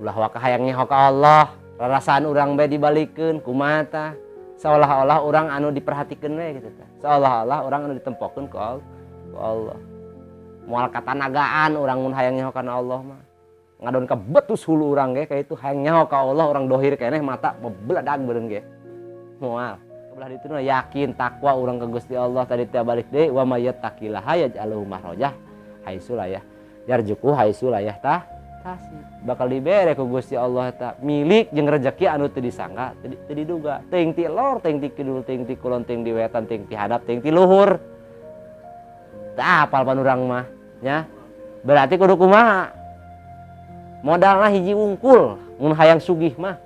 ulah waka hayang nyeho ka Allah, rarasaan urang bae dibalikeun kumaha tah, seolah-olah urang anu diperhatikeun we gitu tah, seolah-olah urang anu ditempokeun ku Allah. Moal katanagaan urang mun hayang nyeho kana Allah mah ngadon ka betus hulu urang ge ka itu hayang nyaho ka Allah, urang dohir keneh mata bebledag beureun ge moal belah ditu yakin takwa urang ka Gusti Allah tadi teh balik deui wa may yattaqillaha yaj'alhu makhraja haitsu la yarzuqhu haitsu la yahtasib, bakal dibere ku Gusti Allah eta milik jeung rezeki anu teu disangka teu diduga, teuing ti lor teuing ti kidul teuing ti kulon teuing di wetan teuing ti hadap teuing ti luhur tah apal pan urang mah nya. Berarti kudu kumaha modalna hiji wungkul mun hayang sugih mah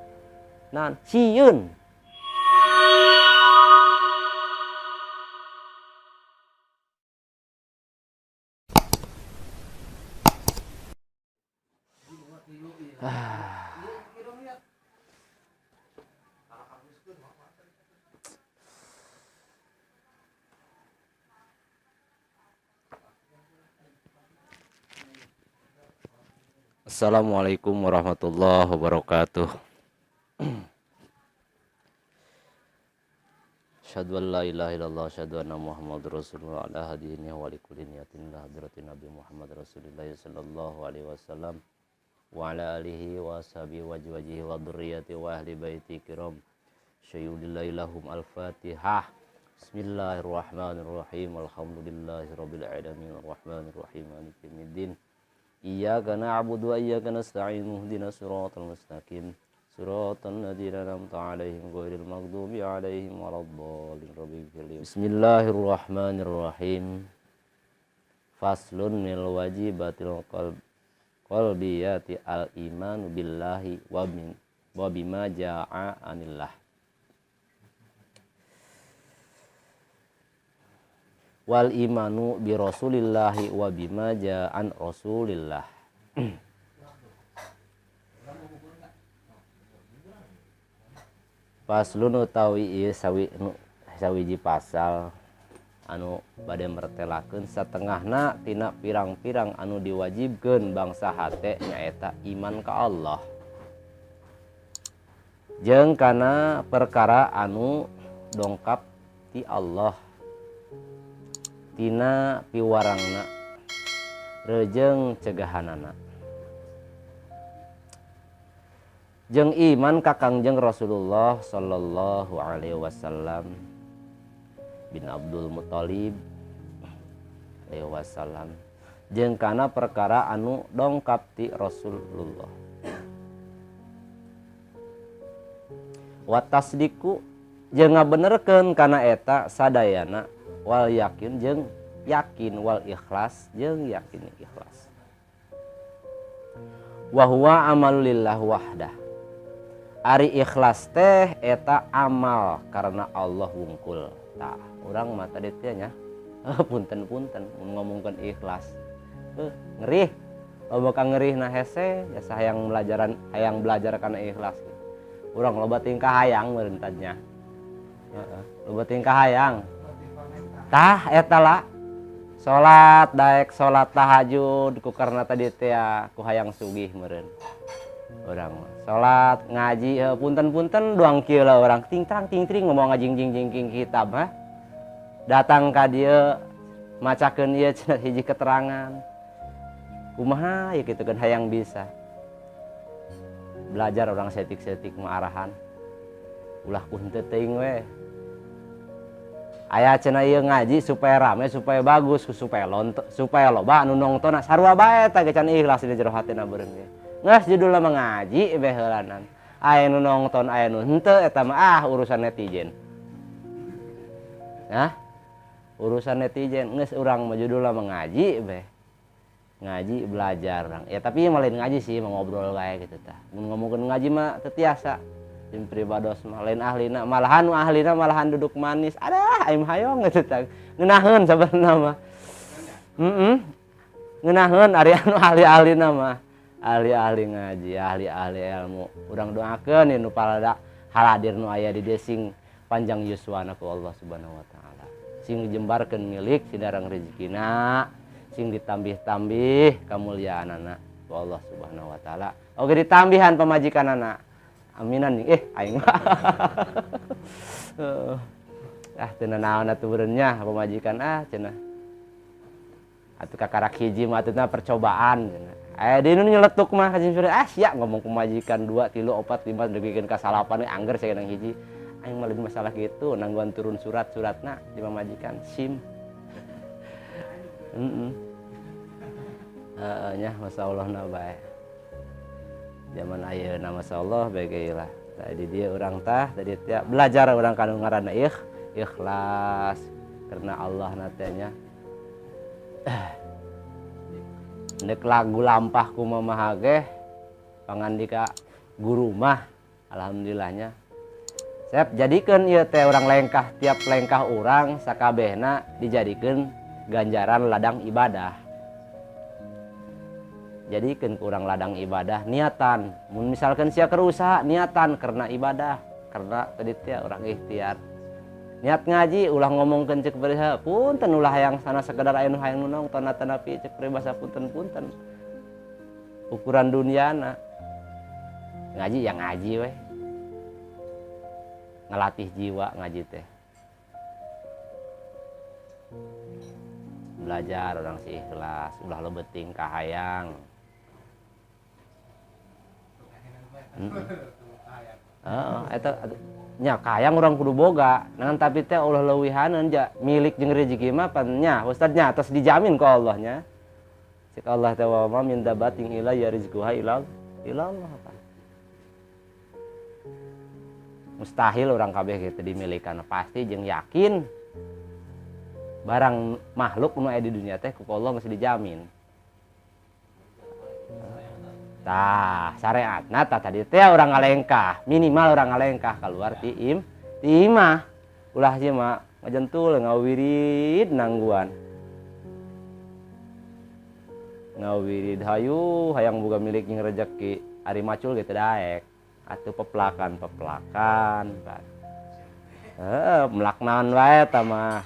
naon sieun. Assalamualaikum warahmatullahi wabarakatuh. Asyhadu an la ilaha illallah asyhadu anna Muhammadar Rasulullah ala hadihi wa li kulli niyatin la hadratin Nabi Muhammad Rasulullah sallallahu alaihi wasallam wa ala alihi wa ashabihi wa wajhihi wa dzurriyyati wa ahli baiti kiram syayudillahi lahum al-Fatihah. Bismillahirrahmanirrahim. Alhamdulillahirabbil alamin arrahmanir rahim maliki yaumiddin. Iyyaka na'budu wa iyyaka nasta'in ihdinas siratal mustaqim siratal ladzina an'amta 'alaihim ghairil maghdubi 'alaihim waladdallin. Bismillahirrahmanirrahim. Faslun minal wajibatil qalbiyati al-imanu billahi wa bima jaa'a anillah. Wal imanu bi rasulillahi wa bima ja'an rasulillah. Paslun utawi ieu sawiji pasal anu bade mertelakeun satengahna tina pirang-pirang anu diwajibkeun bangsa hate nyaeta iman ka Allah jeung kana perkara anu dongkap ti Allah tina piwarangna reujeng cegahanana jeung iman ka Kangjeng Rasulullah sallallahu alaihi wasallam bin Abdul Muthalib alaihi wasallam jeung kana perkara anu dongkap ti Rasulullah wa tasdiqu jeung ngabenerkeun kana eta sadayana wal yakin jeung yakin wal ikhlas jeung yakin ikhlas wa huwa amalulillah wahdah. Ari ikhlas teh eta amal karena Allah wungkul tah urang mah tadi teh nya punten-punten mun ngomongkeun ikhlas ngerih loba ka ngerihna hese jasa hayang belajar kana ikhlas urang loba tingkah hayang meureun tanya loba tingkah hayang tah eta la salat daek salat tahajud ku karna tadi teh ku hayang sugih meureun urang salat ngaji punten-punten doang kieu lah urang ting-tang ting-ting ngomong ngajing-jing kitab datang ka dieu macakeun ieu cenah hiji keterangan kumaha ya kitu kan hayang bisa belajar orang setik-setik mah arahan ulah ku henteu teuing we aya cenah ieu ngaji supaya rame supaya bagus supaya loba anu nongtonna sarua bae tah can ikhlas di jero hatina beureun ge geus judulna mah ngaji beh heulanan aya nu nongton aya nu henteu eta mah urusan netizen urusan netizen geus urang mah judulna mah ngaji beh ngaji belajar urang ya tapi mah lain ngaji sih mah ngobrol wae kitu tah mun ngomongkeun ngaji mah teu tiasa jeung pribados mah lain ahlina malahan nu ahlina malahan duduk manis adah aing hayong gitu tah ngeunaheun sabenerna mah ngeunaheun ari anu ahli-ahlina mah ahli-ahli ngaji ahli-ahli ilmu urang doakeun nu palada haladir nu aya di dieu sing panjang yuswana ku Allah Subhanahu wa taala sing dijembarkeun milik sidarang rezekina sing ditambih-tambih kamuliaanana ku Allah Subhanahu wa taala. Oge ditambihan pamajikan anak. Aminan aing mah. Teu naon atuh beureunnya pamajikan cenah. Atuh kakarak hiji mah atuh percobaan cenah. Di nu nyeletuk mah kajing sore sia ngomong pamajikan 2 3 4 5 degikeun ka salapan angger saya nang hiji. Aing mah lebih masalah gitu nangguan turun suratna di pamajikan SIM. Nya masyaallah na bae. Zaman ayeuna masyaallah bae geulah. Tadi dia urang tah tadi teh belajar urang kanu ngaranna ikhlas karena Allah natenya. Nek lagu lampah kumaha ge pangandika guru mah alhamdulillahnya. Sep jadikeun ieu teh urang lengkah tiap lengkah urang sakabehna dijadikeun ganjaran ladang ibadah. Jadikeun ku urang ladang ibadah niatan. Mun misalkan sia keur usaha niatan karena ibadah, karena tadi teh urang ikhtiar. Niat ngaji ulah ngomongkeun ceuk bereha, punten ulah hayang sana sekedar aya nu hayang nunong tanda-tanda pi ceuk peribahasa punten-punten. Ukuran duniana. Ngaji yang ngaji we. Ngalatih jiwa ngaji teh. Belajar orang si ikhlas, ulah leubeting kahayang. Eta nya kahayang urang kudu boga, nangan tapi teh ulah leuwihaneun ja milik jeung rezeki mah pan nya ustadznya atas dijamin ku Allah nya. Cek Allah teh wa ma min dabatin illa yarizquha illa Allah. Mustahil orang kabeh kitu dimilikan pasti jeung yakin barang makhluk nu aya di dunia teh ku Allah masih dijamin. Tah syariatna tah tadi teh urang ngalengkah, minimal urang ngalengkah keluar ti imah. Ulah ieu mah ngajentul ngawirid nangguan. Ngawirid hayu hayang boga milik jeung rezeki, ari macul ge teu daek. Atuh peplakan pan. Melak naon wae tah mah.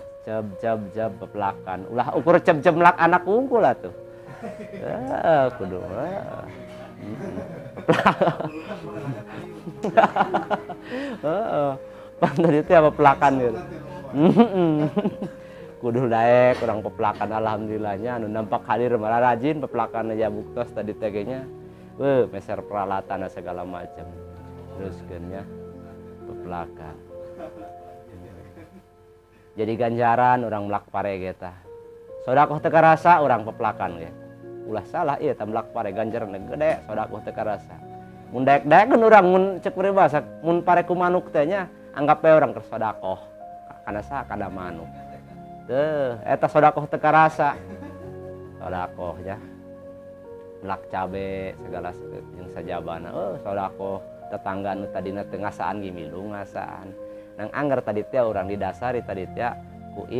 Jab peplakan. Ulah ukur cem-cemlak anak unggul atuh. Kudu. Pan tadi teh peplakan gitu. Kudu daek urang peplakan alhamdulillahnya anu nampak hadir malah rajin peplakan aja buktos tadi teh nya. Meser peralatan segala macam. Teruskeun nya peplakan. Jadi ganjaran orang melak pare eta. Sodakoh teu karasa urang peplakan ge. Ulah salah ieu tah melak pare ganjaran gede sodakoh teu karasa. Mun daek-daekeun urang mun ceuk peribahasa mun pare ku manuk teh nya anggap we urang keur sodakoh. Kana saha kana manuk. Teu eta sodakoh teu karasa. Sodakoh nya. Melak cabe segala jeung sajabana. Sodakoh tetangga nu tadina teu ngasaan ge milu ngasaan. Nang anggar tadi teh urang didasari tadi teh ku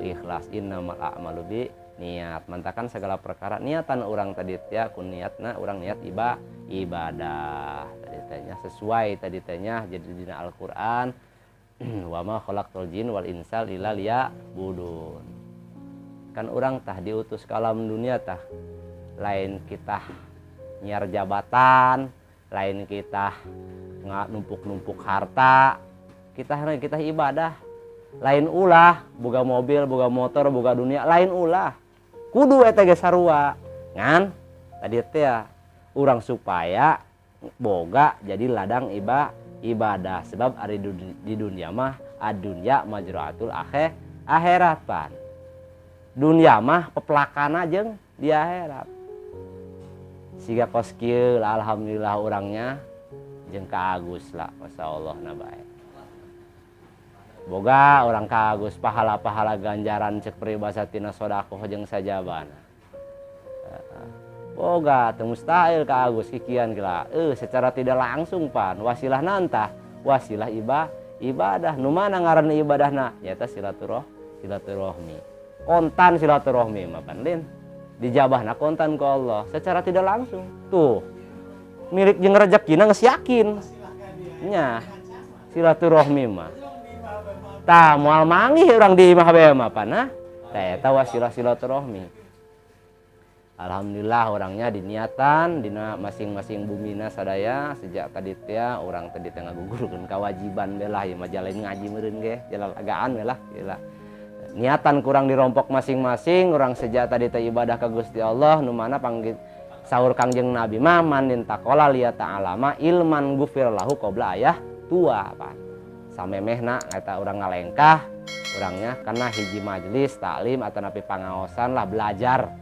ikhlas innamal a'malu bi niat. Mantakan segala perkara niatan urang tadi teh ku niatna urang niat ibadah. Tadi teh nya sesuai tadi teh nya jadi dina Al-Qur'an wa ma khalaqtul jin wal insa illa liya'budun. Kan urang tah diutus ka alam dunia tah lain kita nyiar jabatan, lain kita numpuk-numpuk harta. Kita ibadah lain ulah boga mobil boga motor boga dunia lain ulah kudu eta ge sarua ngan tadi teh urang supaya boga jadi ladang ibadah sebab ari di dunia mah adunya majraatul akhirat pan dunia mah peplakana jeung di akhirat siga kos kieu alhamdulillah urangnya jeung ka Agus lah masyaallah na bae. Boga orang kagus pahala-pahala ganjaran cek peribahasa tina sodakoh jeung sajabana. Boga teu mustahil ka Agus kikian gila. Secara tidak langsung pan wasilah nantah wasilah ibadah. Nu mana ngaranna ibadahna? Nyaeta silaturahmi. Kontan silaturahmi mah pan lin. Dijabahna kontan ku Allah secara tidak langsung. Tuh. Milik jeung rezekina geus yakin. Nya silaturahmi mah. Tah moal manggih urang di imah bae mah pana tah eta wasilah silaturahmi. Alhamdulillah orangnya diniatan dina masing-masing bumina sadaya sejak tadi teh orang tadi teh ngagugurkeun kewajiban belah ieu mah jalain ngaji meureun ge jalan agaan belah gila. Niatan kurang dirompok masing-masing orang sejak tadi teh ibadah ka Gusti Allah nu mana panggil sahur Kangjeng Nabi mah mandin taqala liya ta'alama ilman gufir lahu qabla ayah tua apa samemehna eta urang ngalengkah urangnya karena hiji majelis taklim atau napi pangaosan lah belajar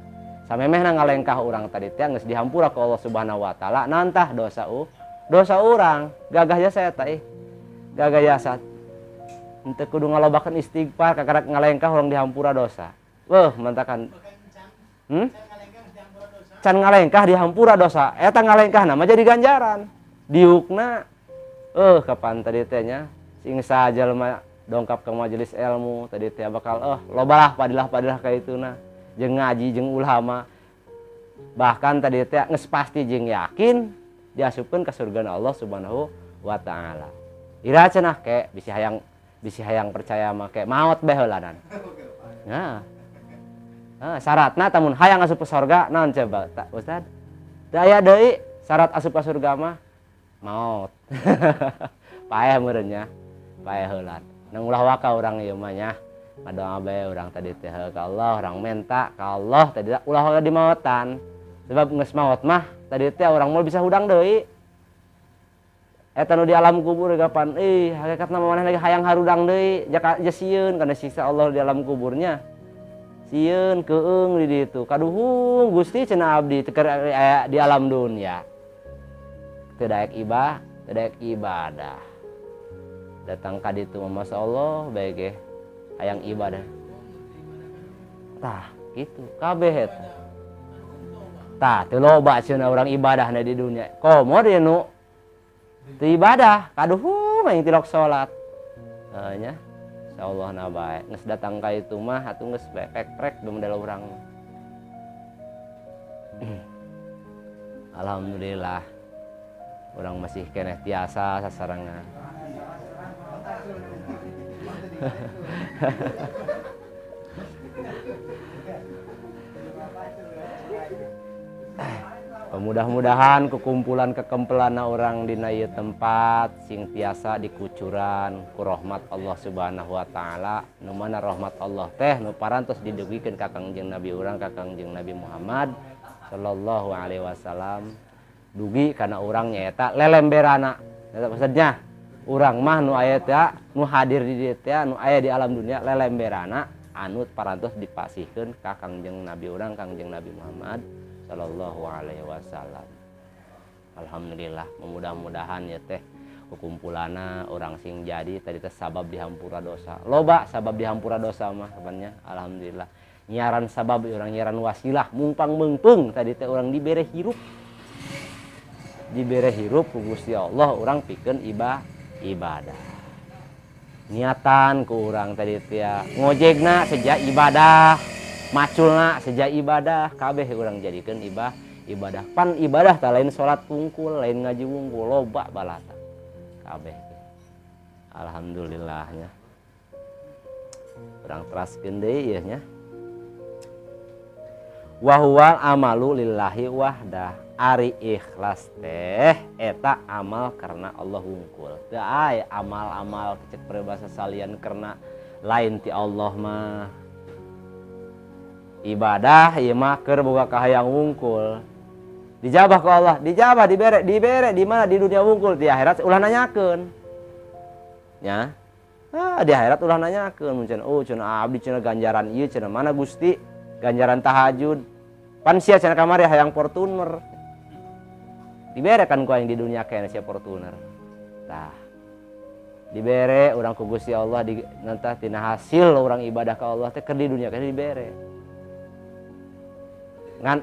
samemehna ngalengkah urang tadi teh geus dihampura ku Allah Subhanahu wa taala nantah dosa urang gagah jasa eta gagah jasa henteu kudu ngalobakeun istighfar kakarak ngalengkah urang dihampura dosa mantakan can ngalengkah dihampura dosa eta ngalengkahna mah jadi ganjaran diukna kapan tadi teh nya sing sajalma dongkap ke majelis ilmu tadi teh bakal lobalah padilah ka ituna jeung ngaji jeung ulama bahkan tadi teh geus pasti jeung yakin diasupkeun ka surga Allah Subhanahu wa taala. Ira cenah ke bisi hayang percaya mah ke maot bae heulanan. Nah. Syaratna tamun hayang asup ka surga naon coba Ustad? Teu aya deui syarat asup ka surga mah maot. Paeh meureun nya. Paeh heulan. Nang ulah waka urang ieu mah nya. Ngadoa bae urang tadi teh ka Allah, urang menta ka Allah tadi ulah waka di maotan. Sebab geus maot mah tadi teh urang moal bisa hudang deui. Eta nu di alam kubur gapan hakikatna maneh lagi hayang harudang deui jaka sieun kana siksa Allah di alam kuburnya. Sieun keung di ditu kaduhung Gusti cenah abdi teu aya di alam dunia. Teu daek ibadah. Datang ka ditu mah masyaallah bae ge hayang ibadah. Tah kitu kabeh eta. Tah teu loba cenah urang ibadahna di dunia. Komo dia nu teu ibadah kaduhung aing tilok salat. Nya insyaallah na bae geus datang ka itu mah atuh geus prek bemodal urang. Alhamdulillah urang masih keneh tiasa sasarangan. Mudah-mudahan kekumpulan kekempelanna orang dina ieu tempat sing tiasa dikucuran ku rahmat Allah Subhanahu wa taala nu mana rahmat Allah teh nu parantos didugikeun ka Kangjeng Nabi urang ka Kangjeng Nabi Muhammad sallallahu alaihi wasallam dugi kana urang nyaeta lelemberana eta maksudnya urang mah nu aya teh nu hadir di dieu teh nu aya di alam dunia lelemberana anu parantos dipasihkeun ka Kangjeng Nabi urang Kangjeng Nabi Muhammad sallallahu alaihi wasallam. Alhamdulillah mudah-mudahan ya teh kumpulana orang sing jadi tadi teh sabab dihampura dosa. Loba sabab dihampura dosa mah sebenarnya alhamdulillah. Nyiaran sabab orang nyiaran wasilah mumpang meungpeung tadi teh orang dibere hirup. Dibere hirup ku Gusti Allah orang pikeun ibadah. Niatan ku urang tadi teh ngojegna sejak ibadah. Maculna sejak ibadah kabeh urang jadikeun ibadah pan ibadah tah lain salat wungkul lain ngaji wungkul loba balata kabeh alhamdulillahnya urang teraskeun deui ieu nya wa huwal amalu lillahi wahdah ari ikhlas teh eta amal karena Allah wungkul teu aya amal-amal cek peribahasa salian karena lain ti Allah mah ibadah ieu mah keur boga kahayang wungkul dijabah ku Allah dijabah dibere di mana di dunia wungkul di akhirat ulah nanyakeun nya di akhirat ulah nanyakeun mun cenah abdi cenah ganjaran ieu cenah mana Gusti ganjaran tahajud pan sia cenah kamari hayang Fortuner dibere kan ku aing di dunia keneh sia Fortuner tah dibere urang ku Gusti Allah di nantah tina hasil urang ibadah ka Allah teh keur di dunia keneh dibere ngan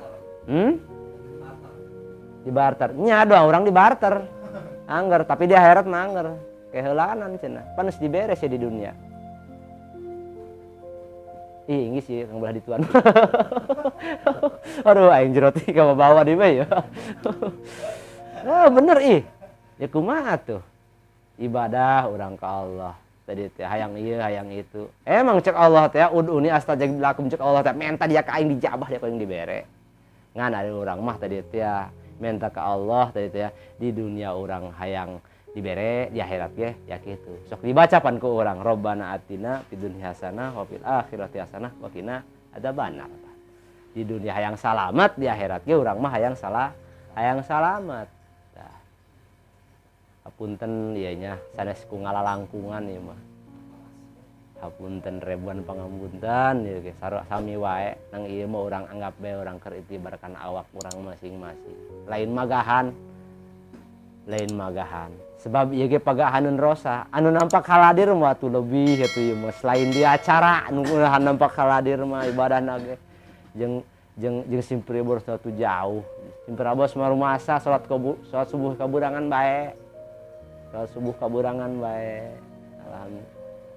di barter nya doang orang di barter angger tapi di akhirat mah angger keheulanan cenah panes diberes ya di dunia geus sih kang belah dituan aduh aing jeroti ka bawa di bae ya bener ya kumaha tuh ibadah urang ka Allah tadi teh hayang ieu hayang itu emang cek Allah teh uduni astajib lakum cek Allah teh menta dia ka aing dijabah dia ka aing dibere ngan ada orang mah tadi teh minta ke Allah tadi teh di dunia orang hayang dibere di akhirat ge ya kitu sok dibacapan ku urang Robbana atina fid dunya hasanah wa fil akhirati hasanah wa qina adzabannar. Di dunia hayang salamet di akhirat ge urang mah hayang salamet. Tah. Hapunten ieu nya sanes ku ngalalangkungan ieu mah. Hapunten ribuan pangampunten ieu ge sami wae nang ieu mah urang anggap bae urang keur itibarkan awak urang masing-masing. Lain magahan. Sebab ieu ge pagahaneun rosa anu nampak haladir mah tuh lebih atuh ieu mah selain di acara anu nampak haladir mah ibadahna ge jeung simpri bos tuh jauh. Simpri bos mah rumasa salat subuh kaburangan bae. Salat subuh kaburangan bae.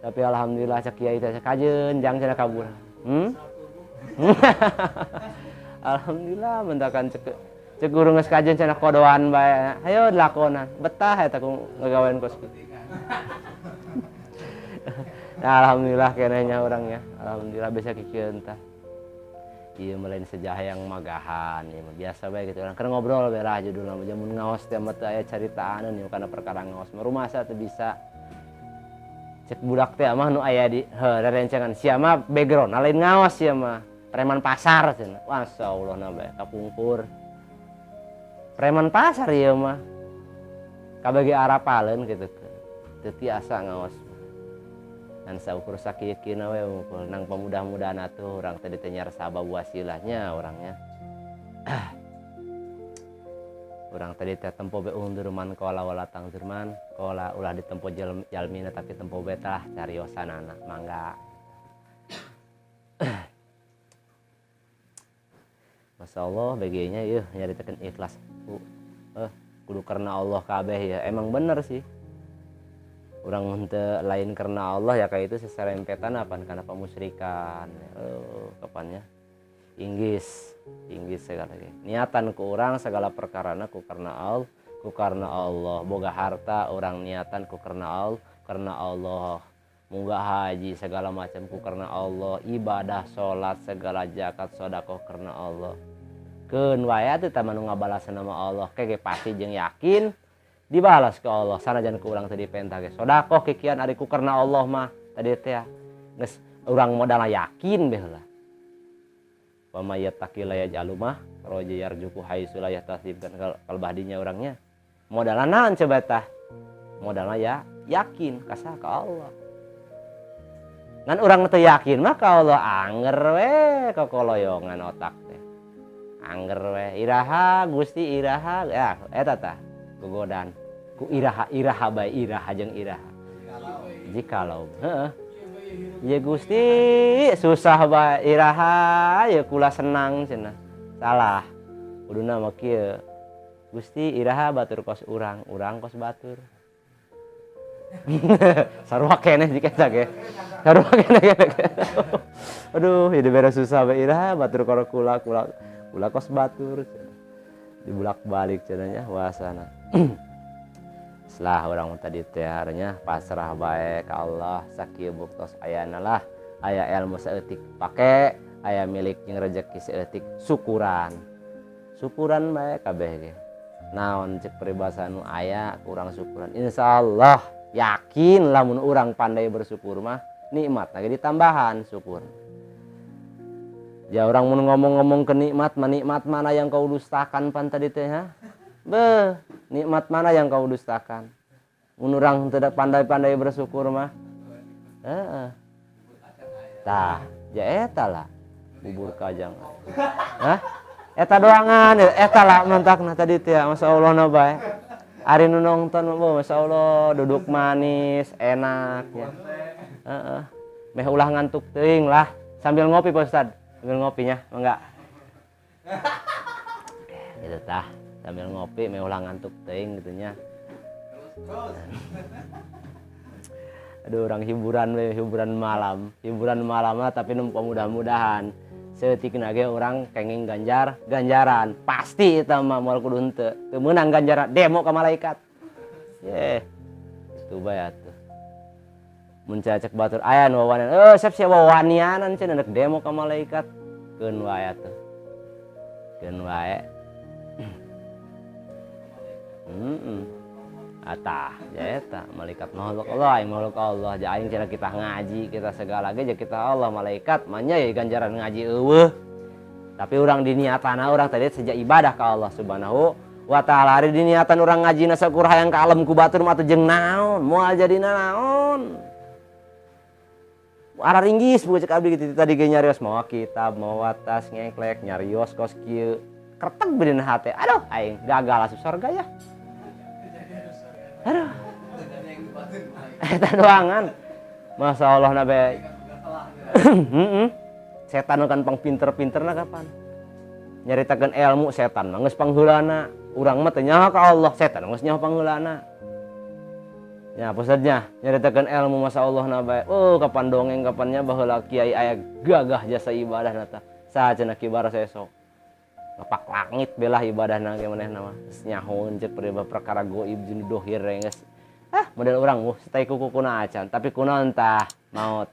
Tapi alhamdulillah cek kiai teh kajeun jang cenah kabur. Alhamdulillah mentakan cek guru geus kajeun cenah kodoan bae. Hayo dilakonan. Betah eta ku ngagawean kos. Nah, alhamdulillah kenehnya urangnya. Alhamdulillah bisa kikieun tah. Ieu mah lain sejaha yang magahan ieu mah biasa bae gitu urang keur ngobrol bae lah judulna mah jamun ngaos teh mah teu aya caritaanun ieu kana perkara ngaos mah rumasa teu bisa. Cek budak teh mah nu aya di rerencangan sia mah background lain ngaos sia mah preman pasar cenah. Masyaallah na bae kapungkur. Preman pasar ieu mah. Kabage arapaleun kitu. Teu tiasa ngaos. Dan saukur sakieukeuna we unggul nang pamudah-mudahan atuh urang teh ditanya sabab wasilahnya orangnya. Urang tadi teh tempo be undurman qala wala tangzurman qala ulah ditempo jalmina tapi tempo be tah cariosanana mangga. Masyaallah bagenya yeuh nyaritakeun ikhlas. Kudu karena Allah kabeh ya. Emang bener sih. Urang henteu lain karena Allah ya kayak itu seserempetan apaan kana pamusyrikan. Kapannya? Inggis segala ge. Niatan ku urang segala perkarana ku karena Allah. Boga harta urang niatan ku karena Allah. Munggah haji segala macam ku karena Allah. Ibadah salat segala zakat sedekah karena Allah. Keun wae atuh tah manu ngabalasna nama Allah ke pasti jeung yakin dibalas ke Allah sanajan ku urang teh dipentah ge sedekah kikian ari ku karena Allah mah tadi teh geus urang modal yakin beh lah. Wa may yattaqilla yaj'alu mah raja yarjuku haitsu la yahtasib kan kalbah dinya urangnya modalna naon coba tah modalna ya yakin kasah ka Allah. Ngan urang teu yakin mah ka Allah anger we kokoloyongan otak teh. Anger we iraha Gusti iraha ya eta tah gogodan ku iraha bae iraha jeung iraha jikalau heeh ya Gusti susah bae iraha ya kula senang cenah salah kuduna mah kieu Gusti iraha batur kos urang kos batur. Sarua keneh diketa ge sarua keneh aduh hidup beres susah bae iraha batur karo kula kos batur dibulak balik cenanya wasana. Setelah orang tadi teh haranya pasrah bae ka Allah sakieu buktos ayana lah aya ilmu saeutik pake aya milik jeung rezeki saeutik syukuran bae kabeh ge naon cek peribahasa nu aya kurang syukuran insyaallah yakin lamun urang pandai bersyukur mah nikmat lagi ditambahan syukur. Ya orang mun ngomong-ngomong ke nikmat mana yang kau dustakan pan tadi teh ha? Nikmat mana yang kau dustakan? Mun urang teu pandai-pandai bersyukur mah. Heeh. Tah, ya eta lah bubur kajang. Hah? Eta doangan, eta lah mantakna tadi teh masyaallah na bae. Ari nu nongton mah masyaallah duduk manis, enak ya. Heeh. Meh ulah ngantuk teuing lah sambil ngopi Pak Ustad. Sambil ngopinya, enggak. Gitu tah, sambil ngopi meulah ngantuk teuing gitunya. Aduh, orang hiburan malam lah tapi nu mudah-mudahan seutikna ge urang kenging ganjaran. Pasti eta mah moal kudu henteu. Teu meunang ganjaran demo ka malaikat. Itu bae atuh. Mun cacek batur aya nu wawanian siap wawanianan cenah demo ka malaikat keun wae atuh keun wae. Atah eta malaikat makhluk Allah, aing makhluk Allah. Ja aing cenah kita ngaji, kita segala ge kita Allah malaikat, manya ya ganjaran ngaji eueuh. Tapi urang diniatana urang tadi sejak ibadah ka Allah Subhanahu wa taala. Ari diniatan urang ngajina sakur hayang ka alam ku batur mah teu jeung naon, moal jadina naon. Ara ringgis buat cek abdi gitu tadi ge nyarios mawa kitab, mawa tas ngeklek, nyarios kos kieu. Kertek beudina hate. Aduh aing gagal asup surga ya. Aduh. Eta doangan. Masyaallah na be. Setan kan pang pinter-pinterna kapan? Nyaritakeun ilmu setan mah geus pangheulana. Urang mah teu nyaho ka Allah, setan geus nyaho pangheulana. Ya, pusadnya nyaritakeun ilmu masyaallah na bae. Oh, kapan dongeng kapannya baheula kiai aya gagah jasa ibadah nata. Saha cenah kibar sesok. Ngapak langit belah ibadahna ge manehna mah. Geus nyahoeun cek perkara goib jeung dohir geus. Model urang stay kukuna acan, tapi kunaon tah maut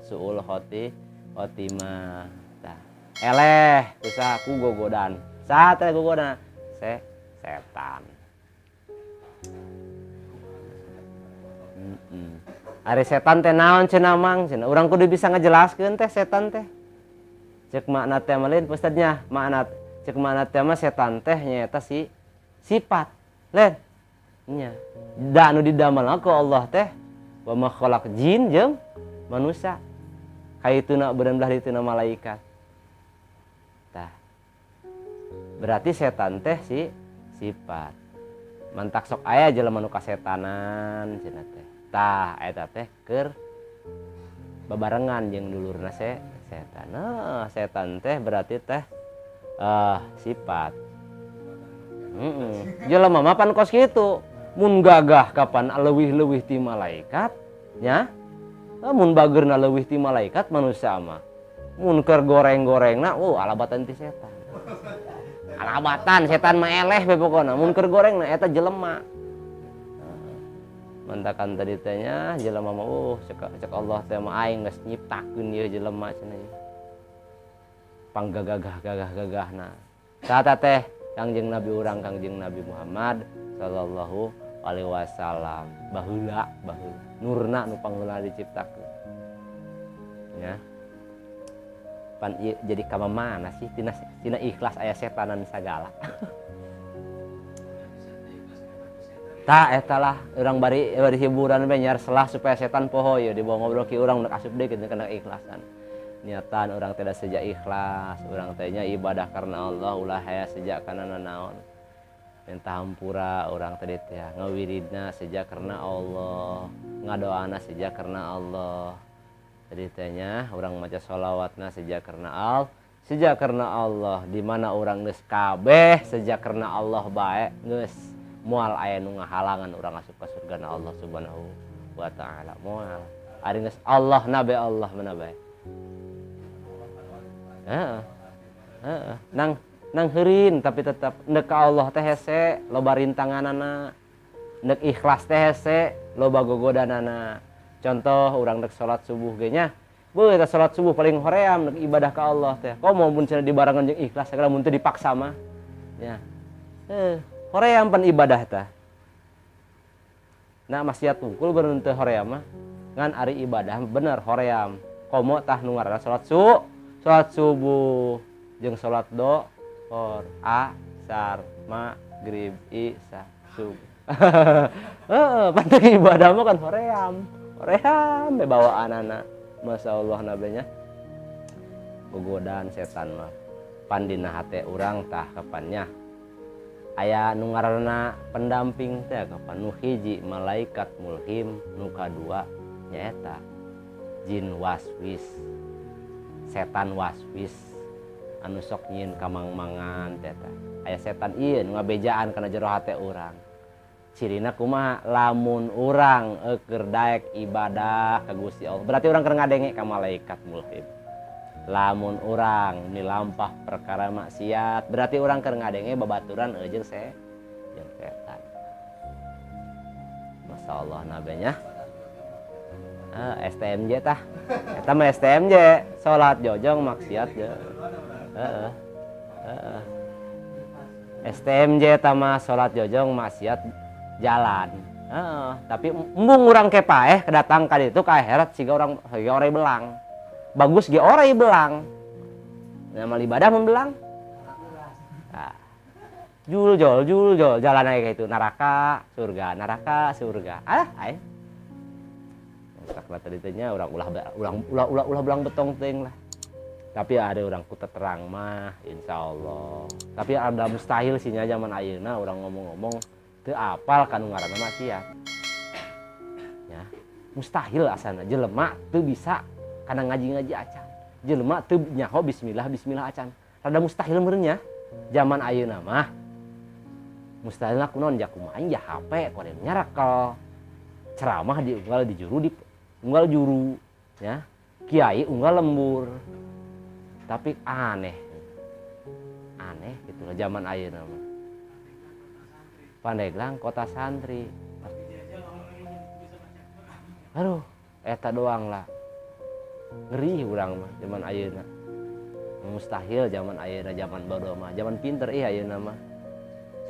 suul khotimah. Tah. Eleh usah ku gogodan. Saha teh gogodan? Setan. Ari setan teh naon cenah mang? Cenah urang kudu bisa ngajelaskeun teh setan teh. Cek makna teh mah lain ustadnya, makna cek makna teh mah setan teh nyaeta sifat. Lain. Nya. Da anu didamelna ku Allah teh wa ma khalaq jin jeung manusia. Kaituna beureun belah dituna malaikat. Tah. Berarti setan teh sifat. Mantak sok aya jelema nu kasetanan cenah teh. Tah eta teh keur babarengan jeung dulurna setan. Nah, setan teh berarti teh sifat. Jelema mah pan kos kitu. Mun gagah kapan leuwih-leuwih ti malaikat nya. Mun bageurna leuwih ti malaikat manusia mah. Mun keur goreng-gorengna alabatan ti setan. Alabatan setan mah eleh we pokona. Mun keur gorengna eta jelema. Mantakan tadi teh nya jelema mah cek Allah teh mah aing geus nyiptakeun ieu jelema cenah ieu. Panggagah-gagahna. Saha teh Kangjeng Nabi urang Kangjeng Nabi Muhammad sallallahu alaihi wasallam baheula nurna nu pangeula diciptakeun. Ya. Pan ieu jadi ka mana sih tina ikhlas aya setanan sagala. Tah eta lah urang bari hiburan we nyar selah supaya setan poho ieu dibawa ngobrol ki urang asup deui kana ikhlasan. Niatan orang tidak sejak ikhlas, orang tanya ibadah karena Allah ulah haya sejak kana naon. Minta hampura orang tadi teh ngawiridna sejak karena Allah, ngadoana sejak karena Allah. Tadi tanya orang maca sholawatna sejak karena Allah, di mana orang geus kabeh sejak karena Allah bae geus moal aya nu ngahalangan urang asup ka surgana Allah Subhanahu wa taala. Moal ari geus Allah nabe Allah mana bae. Nang heureun tapi tetap neuk ka Allah teh hese loba rintanganana, neuk ikhlas teh hese loba gogodanana. Contoh urang neuk salat subuh ge nya, beuh eta salat subuh paling hoream neuk ibadah ka Allah teh. Komo mun cenah dibarengan jeung ikhlas sagala mun teu dipaksa mah. Ya. Hoream pan ibadah teh. Nah maksiat tungkul beuneu teu hoream mah. Ngan ari ibadah bener hoream. Komo tah nu ngaranna salat subuh jeung salat duhur, asar, maghrib, isya, subuh. Pantek ibadah mah kan hoream be bawaanana. Masyaallah nabenya. Gogodan setan mah pandina hate urang tah kapannya. Aya nu ngaranna pendamping teh kapan nu hiji malaikat mulhim, nu kadua nyaeta jin waswis. Setan waswis anu sok nyieun kamangmangan teh. Aya setan ieu nu ngabejaan kana jero hate urang. Cirina kumaha lamun urang keur daek ibadah ka Gusti Allah. Berarti urang keur ngadenge ka malaikat mulhim. Lamun urang milampah perkara maksiat, berarti urang keur ngadenge babaturan jeung setan. Masyaallah nabenya. STMJ tah. Eta mah STMJ, salat jojong maksiat je. STMJ tama salat jojong maksiat jalan. Tapi embung urang ke paeh kedatang ka ditu ka akhirat siga orang belang. Bagus ge orai belang. Nama ibadah mun belang. Nah, jul jol jalan aja kayak itu neraka surga. Ai. Sakna tadi tanya orang ulah belang betong teuing lah. Tapi ada orang kuta terang mah insyaallah. Tapi ada mustahil sih nya zaman ayeuna orang ngomong-ngomong teu apal kanu ngaranna maksiat. Ya, mustahil asana jelema teu bisa kana ngaji-ngaji acan. Jelema teu nyaho bismillah acan. Rada mustahil meureun nya. Zaman ayeuna mah mustahilna kunaon ja kumaha ya HP kode nyarakal. Ceramah diunggal di juru unggal juru ya. Kiai unggal lembur. Tapi aneh gitu lah zaman ayeuna mah. Pandeglang kota santri. Aduh, eta doang lah. Ngeri urang mah zaman ayeuna. Mustahil zaman ayeuna zaman bodoh mah. Zaman pinter ayeuna mah.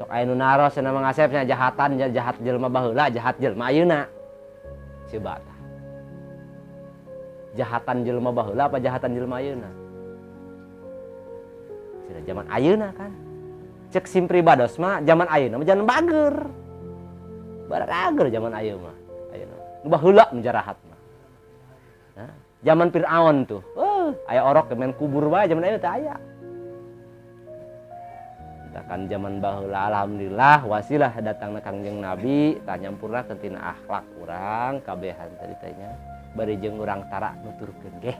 Sok aya nu naros cenah ngasepnya jahatan jahat jelema baheula, jahat jelema ayeuna. Coba tah. Jahatan jelema baheula apa jahatan jelema ayeuna? Sudah zaman ayeuna kan. Cek sim pribados mah zaman ayeuna mah jangan bager. Barager zaman ayeuna mah. Ayeuna. Nu baheula nu jarahat mah. Nah, zaman Firaun tuh. Aya orok kemen kubur bae zaman ayeuna teh aya. Kan zaman baheula alhamdulillah wasilah datangna Kangjeng Nabi tah nyampurna kentina akhlak urang kabehan tadi teh nya. Bari jeung urang tara nuturkeun ge.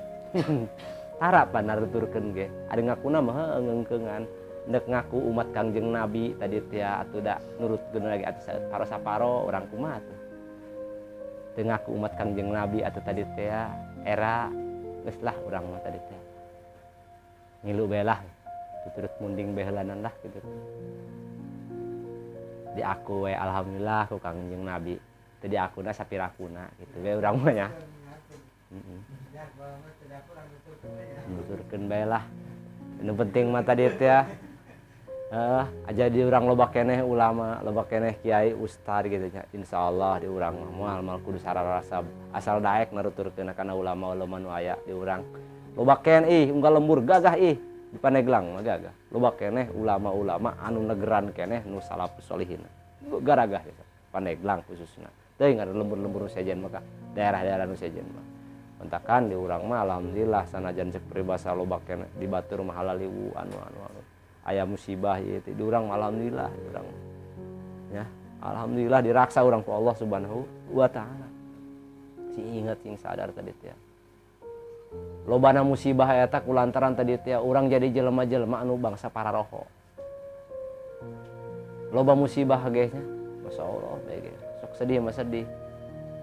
Tara pana nuturkeun ge. Ada ngakuna mah ngeungkeungan neuk ngaku umat Kangjeng Nabi tadi teh atuh da nurutkeun lagi atuh saparo urang kumaha tuh. Teu ngaku umat Kangjeng Nabi atuh tadi teh era geus lah urang mah tadi teh. Ngilu belah tuturut munding behelanan lah gitu. Di aku we alhamdulillah ku Kangjeng Nabi. Teu di akuna sapirakuna gitu we urang mah nya. Nuturkeun bae lah. Nu penting mah tadi teh aja di urang loba keneh ulama, loba keneh kiai ustad gitu nya. Insyaallah di urang mah moal kudu sararasa asal daek nuturkeun kana ulama-ulama nu aya di urang. Loba keneh unggal lembur gagah di Pandeglang mah gagah. Loba keneh ulama-ulama anu negeran keneh nu salafus sholihin. Garagah eta Pandeglang khususna. Teuing ada lembur-lembur nu sejen mah daerah-daerah nu sejen mah. Entakan di urang mah alhamdulillah sanajan cek peribahasa loba keneh di batur mah halaliwu anu aya musibah ieu teh di urang mah alhamdulillah di urang. Ya, alhamdulillah diraksa urang ku Allah Subhanahu wa taala. Si inget sing sadar tadi teh. Lobana musibah eta kulantaran tadi teh urang jadi jelema-jelema anu bangsa pararoho. Loba musibah ge nya. Masyaallah bae ge. Sok sedih mah sedih.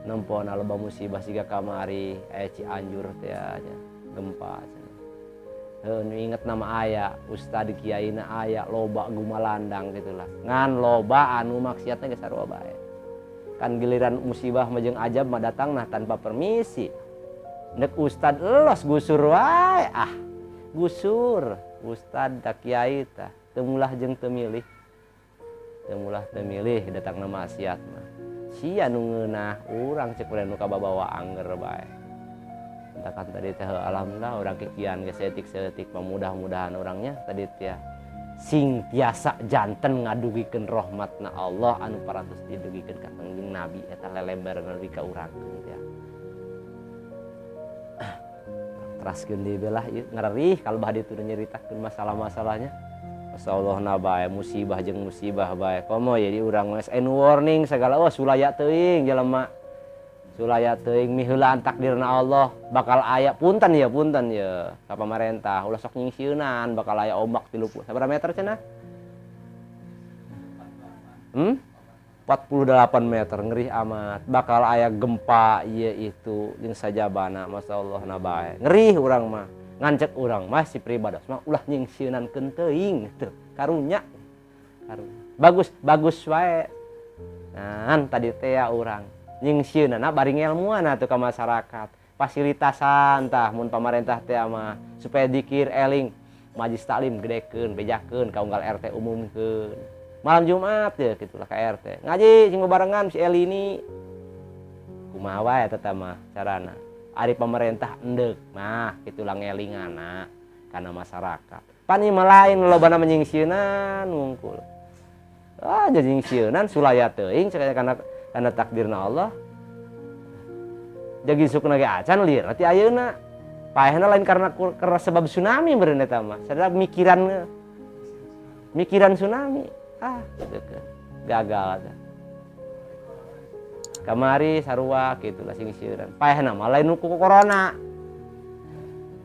Nempona loba musibah siga kamari aya Cianjur teh nya gempa cenah. Nu inget nama aya ustad kiaina aya loba gumalandang gitulah. Ngan loba anu maksiatna ge sarua bae. Kan giliran musibah mah jeung ajab mah datangna tanpa permisi. Nek ustad elos gusur wae gusur ustad da kiai tah teu mulah jeung teu milih. Teu mulah teu milih datangna maksiat mah. Sia nu ngeunah urang cek urang nu kababawa angger bae. Entakan tadi teh alhamdulillah urang kikian ge saeutik-saeutik mudah-mudahan urangnya tadi teh sing tiasa janten ngadugikeun rahmatna Allah anu paratos didugikeun ka Kangjeng Nabi eta lelembaran nepi ka urang teh. Teraskeun deui belah ieu ngarerih kalebah ditu nyeritakeun masalah-masalahnya. Masyaallah bae musibah jeung musibah bae. Komo ya di urang mah warning segala sulaya teuing jelema. Sulaya teuing miheulaan takdirna Allah bakal aya punten ya ka pamarentah ulah sok nyingsieunan bakal aya ombak 30 sabaraha meter cenah? 48 meter ngeri amat bakal aya gempa ieu itu jeung sajabana masyaallah bae. Ngeri urang mah. Ngancek urang mah si pribados mah ulah nyingsieunan teuing teu karunya. Bagus wae. Nah, tadi teh urang nyingsieunan bari ngelmuan atuh ka masyarakat. Fasilitasan tah mun pamarentah teh mah supaya dikir eling majlis taklim gedekeun bejakeun kaunggal RT umumkeun malam Jumat ya gitulah ka RT ngaji sing barengan si Eli ini kumaha wae eta mah carana ari pemerintah endek mah gitulah ngelingana kana masyarakat pan ieu lain lobana menyingsieunnan ngungkul jadi nyingsieunan sulaya teuing kana takdirna Allah jadi sukna ge acan lieur ti ayeuna paehna lain karena sebab tsunami meureun eta mah sadar mikiran tsunami gagal ada kamari sarua gitulah singsieuran paehna mah lain ku corona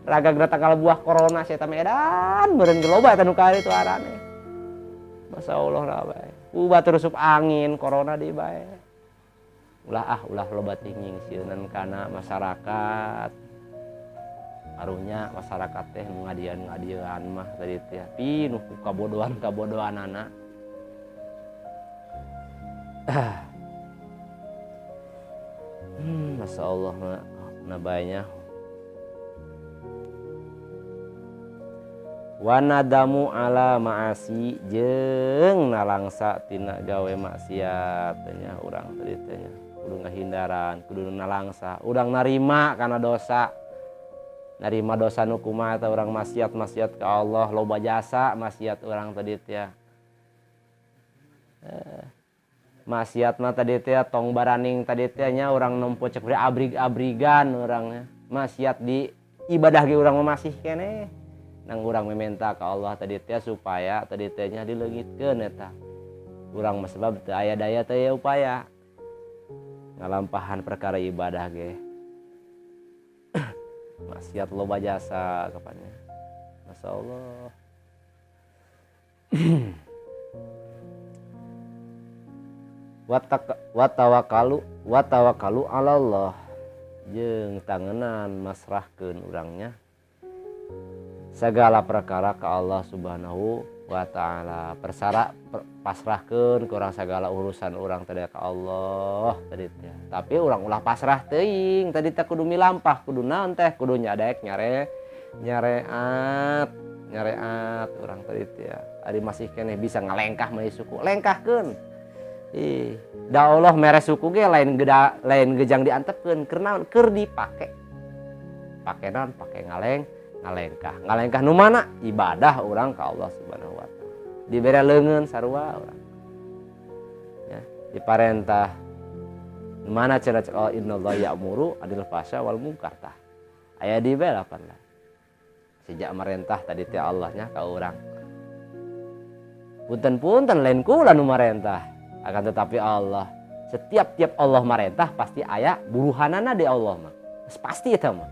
raga geura tanggal buah corona saya teh edan meureun ge loba eta nu ka itu arane masyaallah lah bae batur sup angin corona deui bae ulah loba tinggi sieunnan kana masyarakat arunya masyarakat teh ngadian mah tadi teh pinuh ku kabodohan-kabodohanana masyaallah na baenya wanadamu ala maasi jeung nalangsa tina gawe maksiat nya urang tadi teh nya kudu ngahindaran kudu nalangsa urang narima kana dosa narima dosa nu kumaha teh urang maksiat ka Allah loba jasa maksiat urang tadi teh maksiat mah tadi teh tong baraning tadi teh nya urang nempo cek abrig-abrigan urangnya maksiat di ibadah ge urang mah masih keneh nang urang meminta ka Allah tadi teh supaya tadi teh nya dileungitkeun eta urang mah sebab teu aya daya teu aya upaya ngalampahan perkara ibadah ge maksiat loba jasa kapannya masyaallah wa tawakkalu ala Allah jeung tangenan masrahkeun urangnya segala perkara ka Allah Subhanahu wa taala pasrahkeun ke urang segala urusan urang teh ka Allah tadi teh tapi urang ulah pasrah teuing tadi teh kudu milampah kudu naon teh kudu nyadek nyareat urang tadi teh ari masih keneh bisa ngalengkah mah suku lengkahkeun da Allah mere suku ge lain gejang diantepkeun keur naon keur dipake pake naon pake ngalengkah nu mana ibadah urang ka Allah Subhanahu wa taala dibere leungeun sarua urang ya diparentah nu mana cenah oh innallaha ya'muru adil fasya wal munkar tah aya di belapan lah sejak marentah tadi teh Allah nya ka urang punten lain kula nu marentah akan tetapi Allah setiap Allah marentah pasti aya buruhanana di Allah mah pasti eta mah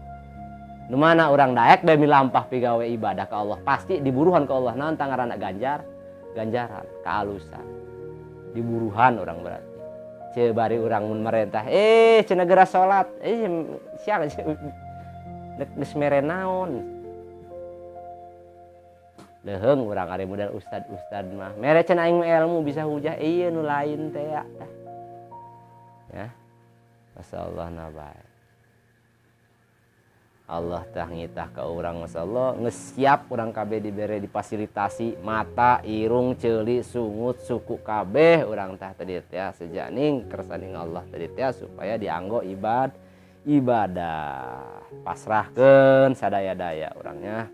nu mana urang daek bae milampah pigawe ibadah ka Allah pasti diburuhan ka Allah naon tangaranna ganjaran kaalusan diburuhan urang berarti ceu bari urang mun marentah cenah geura salat sia geus mere naon leheung urang ari model ustad mah mere cenah aing ilmu bisa hujah ieu nu lain teh ya masyaallah na bae Allah tah ngitah ka urang masyaallah geus siap urang kabeh dibere difasilitasi mata irung ceuli sungut suku kabeh urang tah tadi teh sejaning kersaning Allah tadi teh supaya dianggo ibadah pasrahkeun sadaya-daya urangnya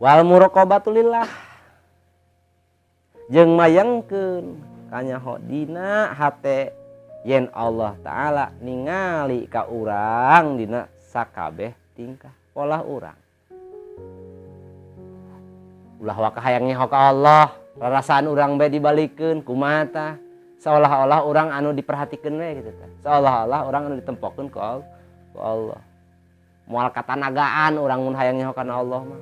wal muraqabatu lillah jeung mayangkeun kanyaho dina hate yen Allah Ta'ala ningali ka urang dina sakabeh tingkah pola urang ulah waka hayang nyeho ka Allah rarasaan urang bae dibalikeun kumaha tah seolah-olah urang anu diperhatikeun we kitu tah seolah-olah urang anu ditempokeun ku Allah moal katanagaan urang mun hayang nyeho kana Allah mah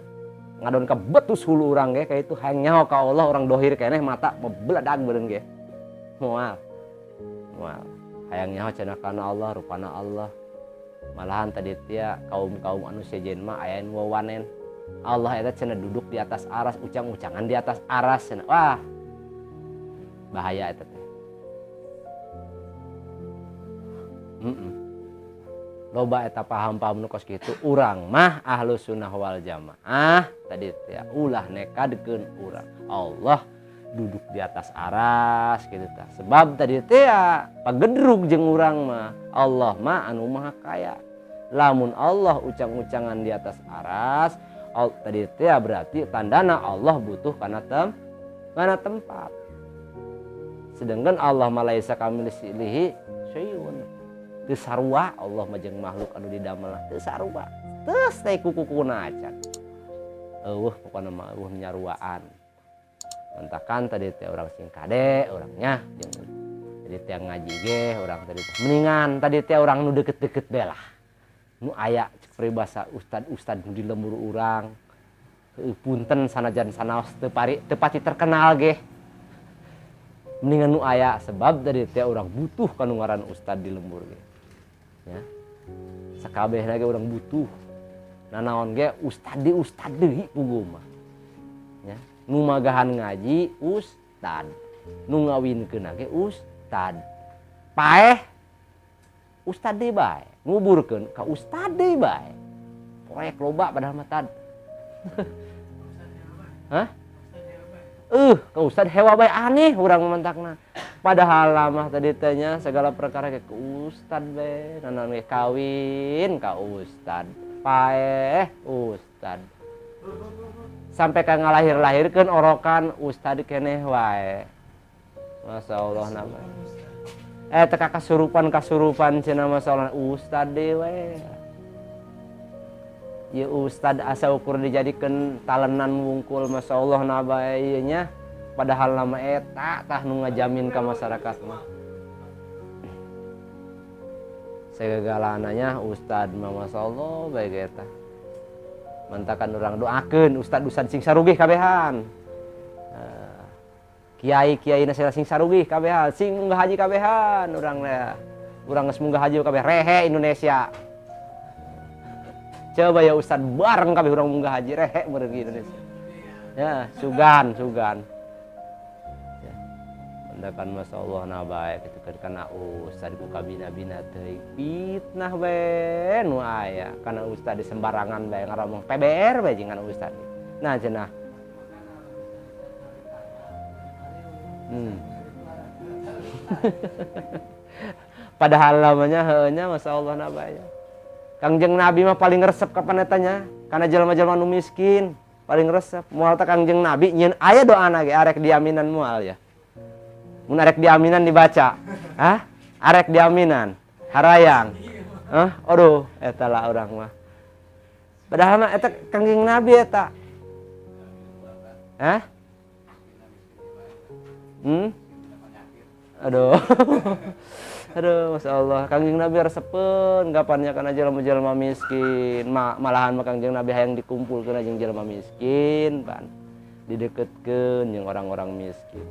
ngadon ka betus hulu urang ge ka itu hayang nyaho ka Allah urang dohir keneh mata mebledag beureun ge moal hayang nyaho cenah kana Allah rupana Allah malahan tadi tia kaum anu sejen mah aya nu wawanen Allah eta cenah duduk di atas aras ucang-ucangan di atas aras cenah wah bahaya eta teh loba eta paham-paham nu kos kitu. Urang mah Ahlus Sunnah wal Jamaah tadi teh ulah nekadkeun urang Allah duduk di atas aras gitu tah. Sebab tadi teh pagedrug jeung urang mah Allah mah anu maha kaya. Lamun Allah ucang-ucangan di atas aras tadi teh berarti tandana Allah butuh kana tempat. Sedangkan Allah malaisa kamilih syai'un. Teu sarua Allah mah jeung makhluk anu didamel teu sarua. Teu teh kuku-kukuna acan. Eueuh pokona mah eueuh nyaruaan. Mentakan tadi teh urang sing kade urangnya jeung tadi teh ngaji ge urang tadi teh mendingan tadi teh urang nu deket-deket bae lah. Nu aya cek peribahasa ustad nu di lembur urang. Punten sanajan sanaos teu pati terkenal ge. Mendingan nu aya sebab tadi teh urang butuh kanu ngaran ustad di lembur ge. Ya. Sakabehna ge urang butuh. Nanaon ge ustad deui puguh mah. Ya. Nu magahan ngaji ustad. Nu ngawinkeun ge ustad. Paeh ustad deui bae. Nguburkeun ka ustad deui bae. Proyek loba padahal mah tad. Hah? Ka ustad hewa bae aneh urang mentakna. Padahal lamah tadi tanya segala perkara ke ustad be, nanan ge kawin ka ustad, paeh ustad. Sampai ka ngalahir-lahirkeun orokan ustad keneh wae. Masyaallah nama. Teka kasurupan cenah masalah ustad deui we. Ye ustad asa ukur dijadikeun talenan wungkul masyaallah na bae ieu nya. Padahal nama eta tah nu ngajamin ka masyarakat mah. Segala-galana ustad mah masyaallah bae eta. Mantakan urang doakeun ustad-ustad sing sarugih kabehan. Kiai-kiai na sing sarugih kabehan, sing munggah haji kabehan urang teh. Urang geus munggah haji kabeh rehe Indonesia. Coba ya ustad bareng kabeh urang munggah haji rehe meureun Indonesia. Ya, sugan. Kan masyaallah na bae kitu kana ustad ku kabina-bina teuing fitnah bae nu aya kana ustad sembarangan bae ngaromong PBR bae jeung kana ustad. Nah cenah. Padahal lamanya heueuh nya masyaallah na bae. Kangjeng Nabi mah paling resep kapan etanya kana jelema-jelema nu miskin paling resep moal teh Kangjeng Nabi nyieun aya doana ge arek diaminan moal ya. Mun arek diaminan dibaca. Hah? Arek diaminan. Harayang. Aduh, eta lah urang mah. Padahal mah eta Kangjeng Nabi eta. Hah? Aduh. Aduh, masyaallah. Kangjeng Nabi resepkeun gapannya kana jelema-jelema miskin. Malahan mah Kangjeng Nabi hayang dikumpulkeun jeung jelema miskin, pan. Dideketkeun jeung orang-orang miskin.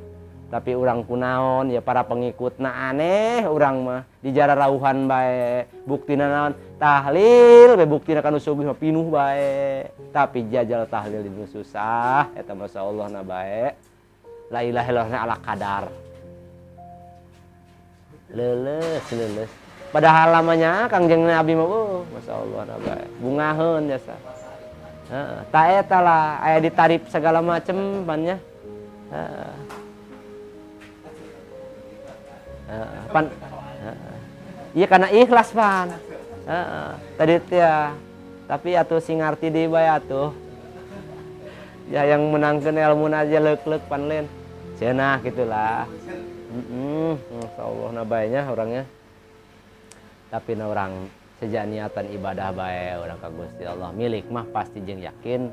Tapi urang kunaon ya para pengikutna aneh urang mah dijara rauhan bae buktina naon tahlil bae buktina kanu sugih mah pinuh bae tapi jajal tahlil di susah eta masyaallah na bae la ilaha illallah ala kadar leuleus padahal lamanya Kangjeng Nabi mah masyaallah na bae bungaheun jasa heeh ta eta lah aya ditarif segala macem bannya iya karena ikhlas pan tadi ya tapi atuh sing ngarti deui bae atuh ya yang menangkeun ilmu aja leuk-leuk pan len cenah gitulah masyaallah na bae nya orangnya tapi na orang sejak niatan ibadah bae urang ka Gusti Allah milik mah pasti jeung yakin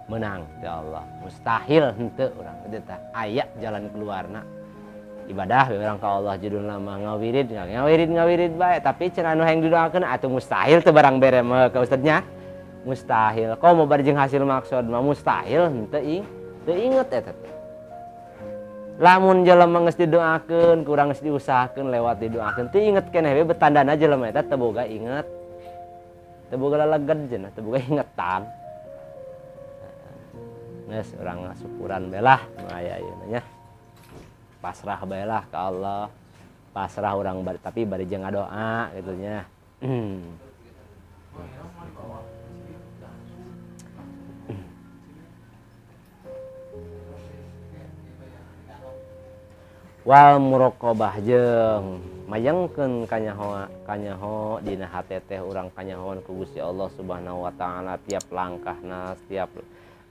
menang ti Allah mustahil henteu urang teh aya jalan keluarna ibadah orang ka Allah judul nama ngawirid bae tapi cenah anu hayang didoakeun atuh mustahil teu barang bere mah ka ustadnya mustahil kau mau barjing hasil maksud mah mustahil henteu inget eta teh lamun jelema geus didoakeun kurang geus diusahakeun lewat didoakeun teu inget keneh we betandana jelema eta teu boga inget teu boga laleged cenah teu boga ingetan geus urang syukuran bae lah nu aya ieu nya pasrah baelah ka Allah pasrah orang tapi bari jeung ngadoa gitu nya Wal muraqabah jeung mayangkeun kanyaho dina hate teh urang kanyahoan ku Gusti Allah Subhanahu wa taala tiap langkahna, setiap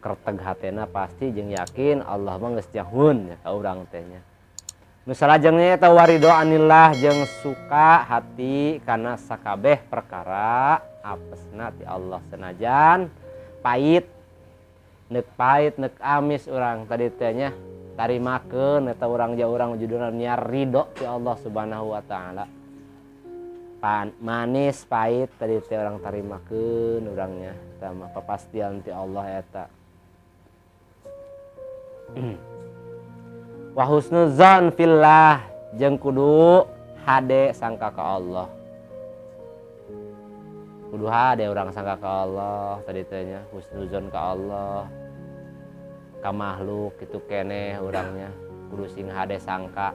kerteg hatena pasti jeung yakin Allah mah geus nyahun ya ka urang teh nya. Nu salajengna eta warido anillah jeung suka hati kana sakabeh perkara apesna ti Allah senajan pait neuk amis urang tadi teh nya. Tarimakeun eta urang ja urang judulna nya ridho ti Allah Subhanahu wa taala. Manis pahit tadi teh urang tarimakeun urangnya eta mah papastian ti Allah eta. Wa husnuzan fillah jeung kudu hade sangka ka Allah. Kudu hade urang sangka ka Allah tadi teh nya husnuzan ka Allah. Ka makhluk kitu keneh urangnya kudu sing hade sangka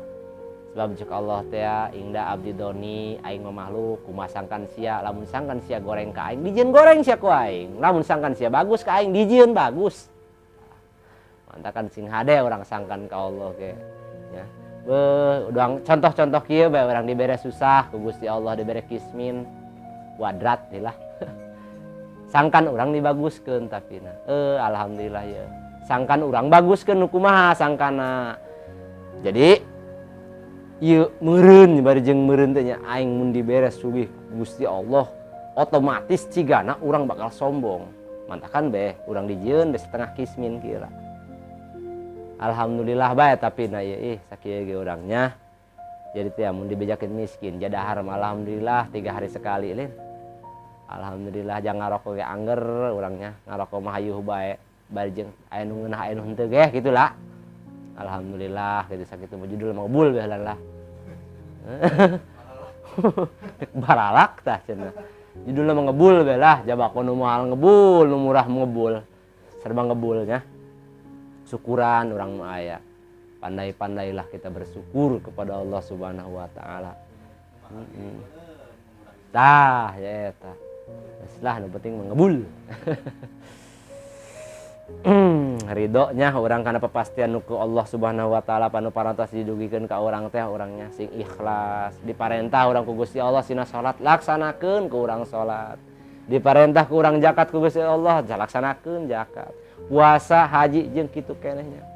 sebab ceuk Allah teh ingda abdi doni aing mah makhluk kumaha sangkan sia lamun sangkan sia goreng ka aing dijieun goreng sia ku aing lamun sangkan sia bagus ka aing dijieun bagus mantakan sing hade urang sangkan ka Allah ge nya udang contoh-contoh kieu bae urang dibere susah ku Gusti Allah dibere kismin kuadrat lah sangkan urang dibaguskeun tapina alhamdulillah ya sangkan urang baguskeun nu kumaha sangkana. Jadi ieu meureun bari jeung meureun teh nya aing mun dibere sugih Gusti Allah otomatis cigana urang bakal sombong. Mantakan beh urang dijieun beh setengah kismin kira. Alhamdulillah bae tapi na ieu sakieu ge urangnya. Jadi teh mun dibejakeun miskin jadahar alhamdulillah 3 hari sekali lin. Alhamdulillah jangan ngarokok ge angger urangnya ngarokok mah hayuh bae. Bari jeung aya nu ngeunah aya nu henteu ge gitulah. Alhamdulillah kitu sakitu mah judul mah ngebul beh lah. Baralak tah cenah. Judulna mah ngebul beh lah, jabako nu moal ngebul, nu murah ngebul. Serba ngebulnya. Syukuran urang mah aya. Pandai-pandailah kita bersyukur kepada Allah Subhanahu wa taala. Tah ya eta. Lah nu penting mah ngebul. Ridhonya orang kana papastian nu ku Allah Subhanahu wa taala panu parantos didugikeun ka urang teh urangnya sing ikhlas diparentah urang ku Gusti Allah sina salat laksanakeun ku urang salat diparentah ku urang zakat ku Gusti Allah laksanakeun zakat puasa haji jeung kitu kenehnya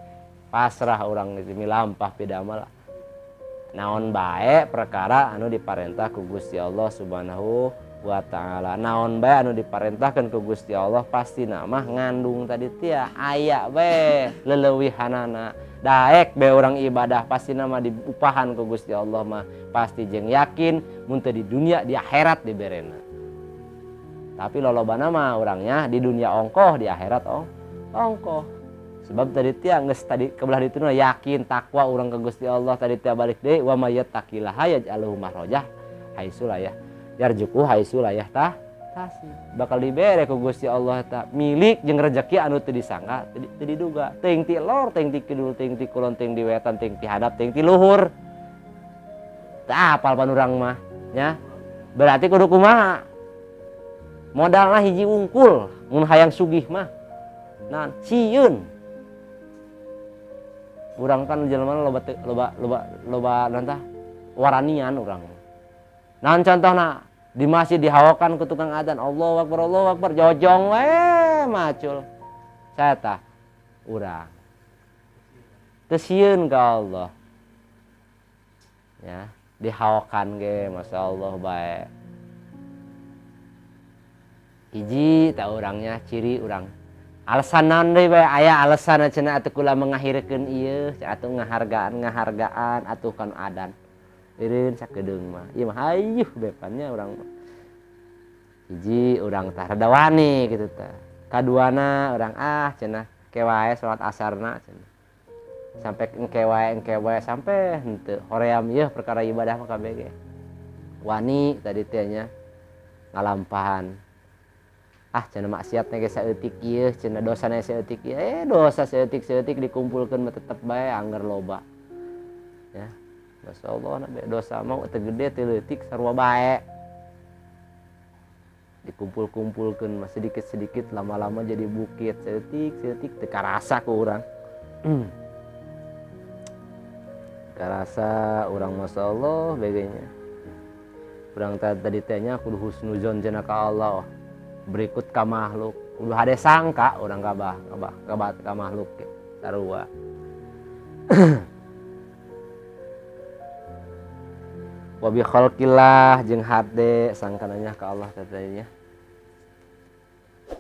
pasrah urang geus milampah pidamel naon bae perkara anu diparentah ku Gusti Allah Subhanahu wa ta'ala naon bae anu diparentahkeun ku Gusti Allah pasti mah ngandung tadi tia aya bae leleuwihanana daek bae urang ibadah pasti mah diupahan ku Gusti Allah mah pasti jeung yakin mun teu di dunia di akhirat diberena tapi lolobana mah urangnya di dunia ongkoh di akhirat ongkoh sebab tadi tia geus tadi kebelah ditu yakin takwa urang ka Gusti Allah tadi tia balik deui wa may yattaqillaha yaj'alhu mahrajah haitsu ya yarjuku haitsu layah tah bakal dibere ku Gusti Allah ta milik jeung rezeki anu teu disangka teu diduga teuing ti lor teuing ti kidul teuing ti kulon teuing ti wetan teuing ti hadap teuing ti luhur tah apal pan urang mah nya berarti kudu kumaha modalna hiji wungkul mun hayang sugih mah naon sieun urang kan jelema loba naon tah waranian urang naon contohna di masjid dihawakan ke tukang adzan Allahu Akbar jojong we macul saya tah urang teu sieun ka Allah ya dihawakan ge masyaallah bae hiji tah urangnya ciri urang alasan naon deui bae aya alasan cenah atuh kula mengakhirkeun ieu atuh ngahargaan atuh kan adan ireun sakedeung mah ieu mah hayuh bepannya urang mah hiji urang tah rada wani kitu tah kaduana urang cenah kewae salat asarna cenah sampai engke wae sampai henteu hoream ieu perkara ibadah mah kabeh ge wani tadi teh nya ngalampahan cenah maksiatna ge saeutik ieu cenah dosana saeutik ieu dosa saeutik dikumpulkeun mah tetep bae angger loba ya Masya Allah dosa mau teu gede teu leutik sarua bae dikumpul-kumpulkan mas sedikit-sedikit lama-lama jadi bukit sedetik teka rasa ke orang teka rasa orang masya Allah begini orang tadi tanya kudu husnuzon cenah ka Allah berikut ka makhluk kudu hade sangka orang kabah ka makhluk sarua wa bi khalqillah jeung hade sangkananya ka Allah tadinya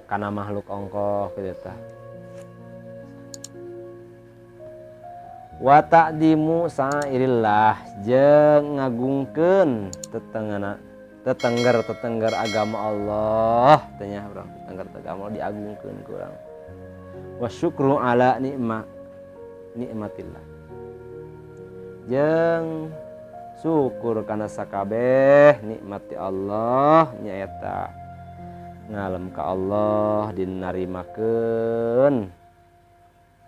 kana makhluk ongkoh kitu tah wa ta'dimu sa'irillah jeung ngagungkeun tetengger agama Allah tanya urang tetengger agama diagungkeun ku urang wa syukru ala nikmatillah jeung syukur kana sakabeh nikmati Allah nyaeta ngalem ka Allah dinarimakeun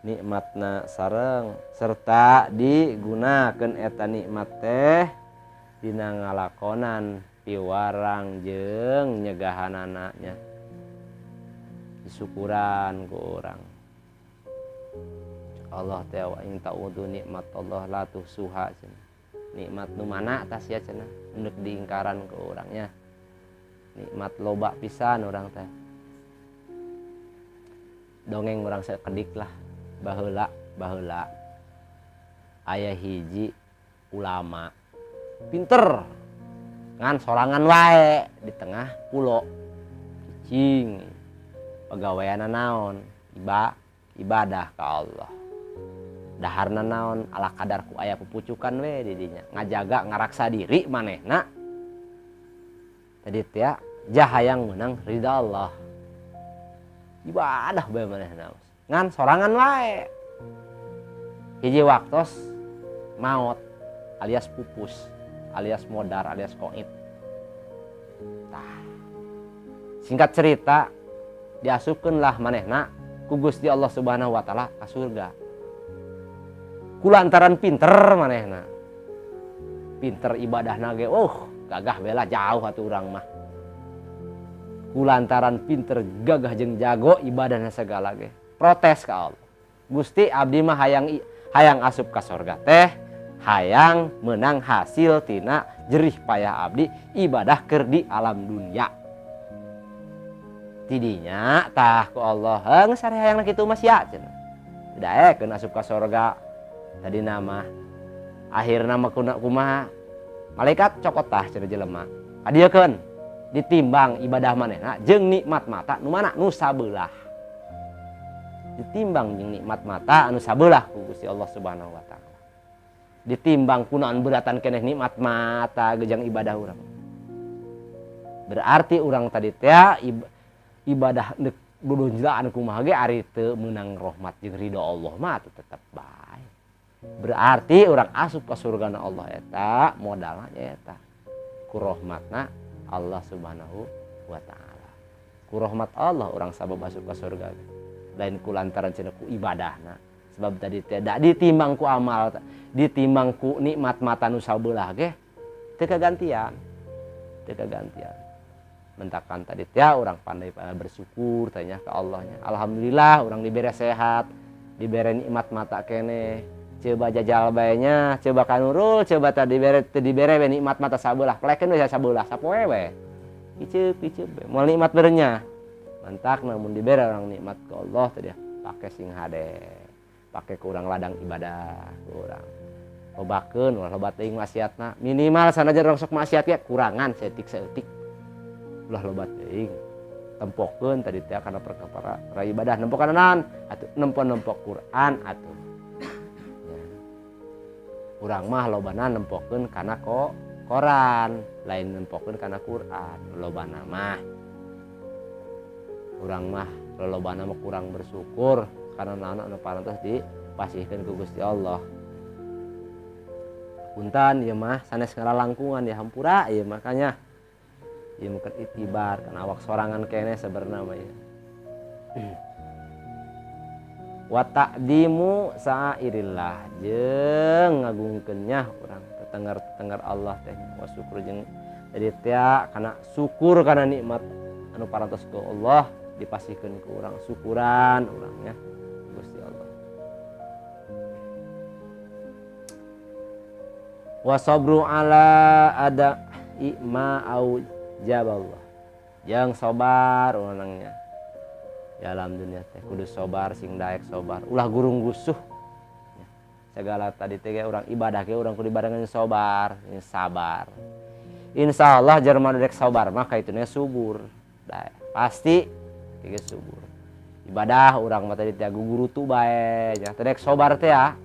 nikmatna sareng serta digunakeun eta nikmat teh dina ngalakonan piwarang jeung nyegahanana nya disyukuran ku urang Allah teh wa in ta'udu nikmat Allah la tuhsuha cenah nikmat nu mana tas ya cenah neuk diingkaran ke urangnya nikmat loba pisan urang teh dongeng urang sakedik lah baheula aya hiji ulama pinter ngan sorangan wae di tengah pulau cicing pagaweana naon ibadah ka Allah daharna naon ala kadarku aya pupucukan we di dinya ngajaga ngaraksa diri manehna tadi teh jahayang menang ridha Allah ibadah bae manehna ngan sorangan wae hiji waktos maot alias pupus alias modar alias koit tah singkat cerita diasupkeun lah manehna ku Gusti Allah Subhanahu wa taala ka surga kulantaran pinter manehna pinter ibadahna ge gagah bela jauh atuh urang mah kulantaran pinter gagah jeung jago ibadahna segala ge protes ka Allah Gusti abdi mah hayang asup ka surga teh hayang menang hasil tina jerih payah abdi ibadah keur di alam dunia tidinya tah ku Allah geus sare hayangna kitu mah sia cenah daekeun asup ka surga tadi nama akhirna mah kumaha malaikat cokot tah cenah jelema kadiekeun ditimbang ibadah manehna jeung nikmat mata nu mana nu sabelah ditimbang jeung nikmat mata anu sabelah ku Gusti Allah Subhanahu wa taala ditimbang kunaon beratan keneh nikmat mata gejang ibadah urang berarti urang tadi teh ibadah dudunjlaan kumaha ge ari teu meunang rahmat jeung ridho Allah mah tetep bae berarti orang asup ke surgana Allah eta modalna eta ku rahmatna Allah Subhanahu wa taala ku rahmat Allah orang sabab asup ke surga lain ku lantaran cenah ku ibadahna sebab tadi tidak ditimbang ku amal ditimbang ku nikmat mata nu sabelah ge teu kagantian mentakan tadi teh orang pandai bersyukur tanya ke Allahnya alhamdulillah orang diberi sehat diberi nikmat mata keneh coba jajal baenya coba kanurul coba tadi dibere nikmat mata sabelah plekeun we sabelah sapoe we iceup moal nikmat berenya mantak namun dibere orang nikmat ke Allah tadi pake sing hade pake ke urang ladang ibadah ke urang lobakeun loba teuing maksiatna minimal sanajan urang sok maksiat ge kurangan saeutik ulah loba teuing tempokeun tadi teh kana perkara ibadah nempokan naon atuh nempok Quran atuh urang mah lobana nempokeun kana koran lain nempokeun kana Quran lobana mah urang mah lolobana mah kurang bersyukur karena naon anu parantos dipasihkeun ku Gusti Allah punten ieu mah sanes ngalalangkungan ya hampura ieu makanya ieu mah itibar kana awak sorangan keneh sabenerna mah ya wa ta'dimu sa'irillah jeung ngagungkeun nya urang tetengger Allah teh wa syukur jeung jadi teh kana syukur kana nikmat anu parantos ku Allah dipasihkeun ku urang syukuran urangnya Gusti Allah. Wa sabru ala ada ma au jaballah. Jeung sabar urangnya. Ya alam dunia teh kudu sabar sing daek sabar. Ulah gurung gusuh. Segala tadi teh urang ibadah ge urang kudu dibarengan sabar, sabar. Insyaallah jerman dek sabar mah kaituna subur. Da pasti ge subur. Ibadah urang mah tadi teh guru tu bae nya. Teh sabar teh ya.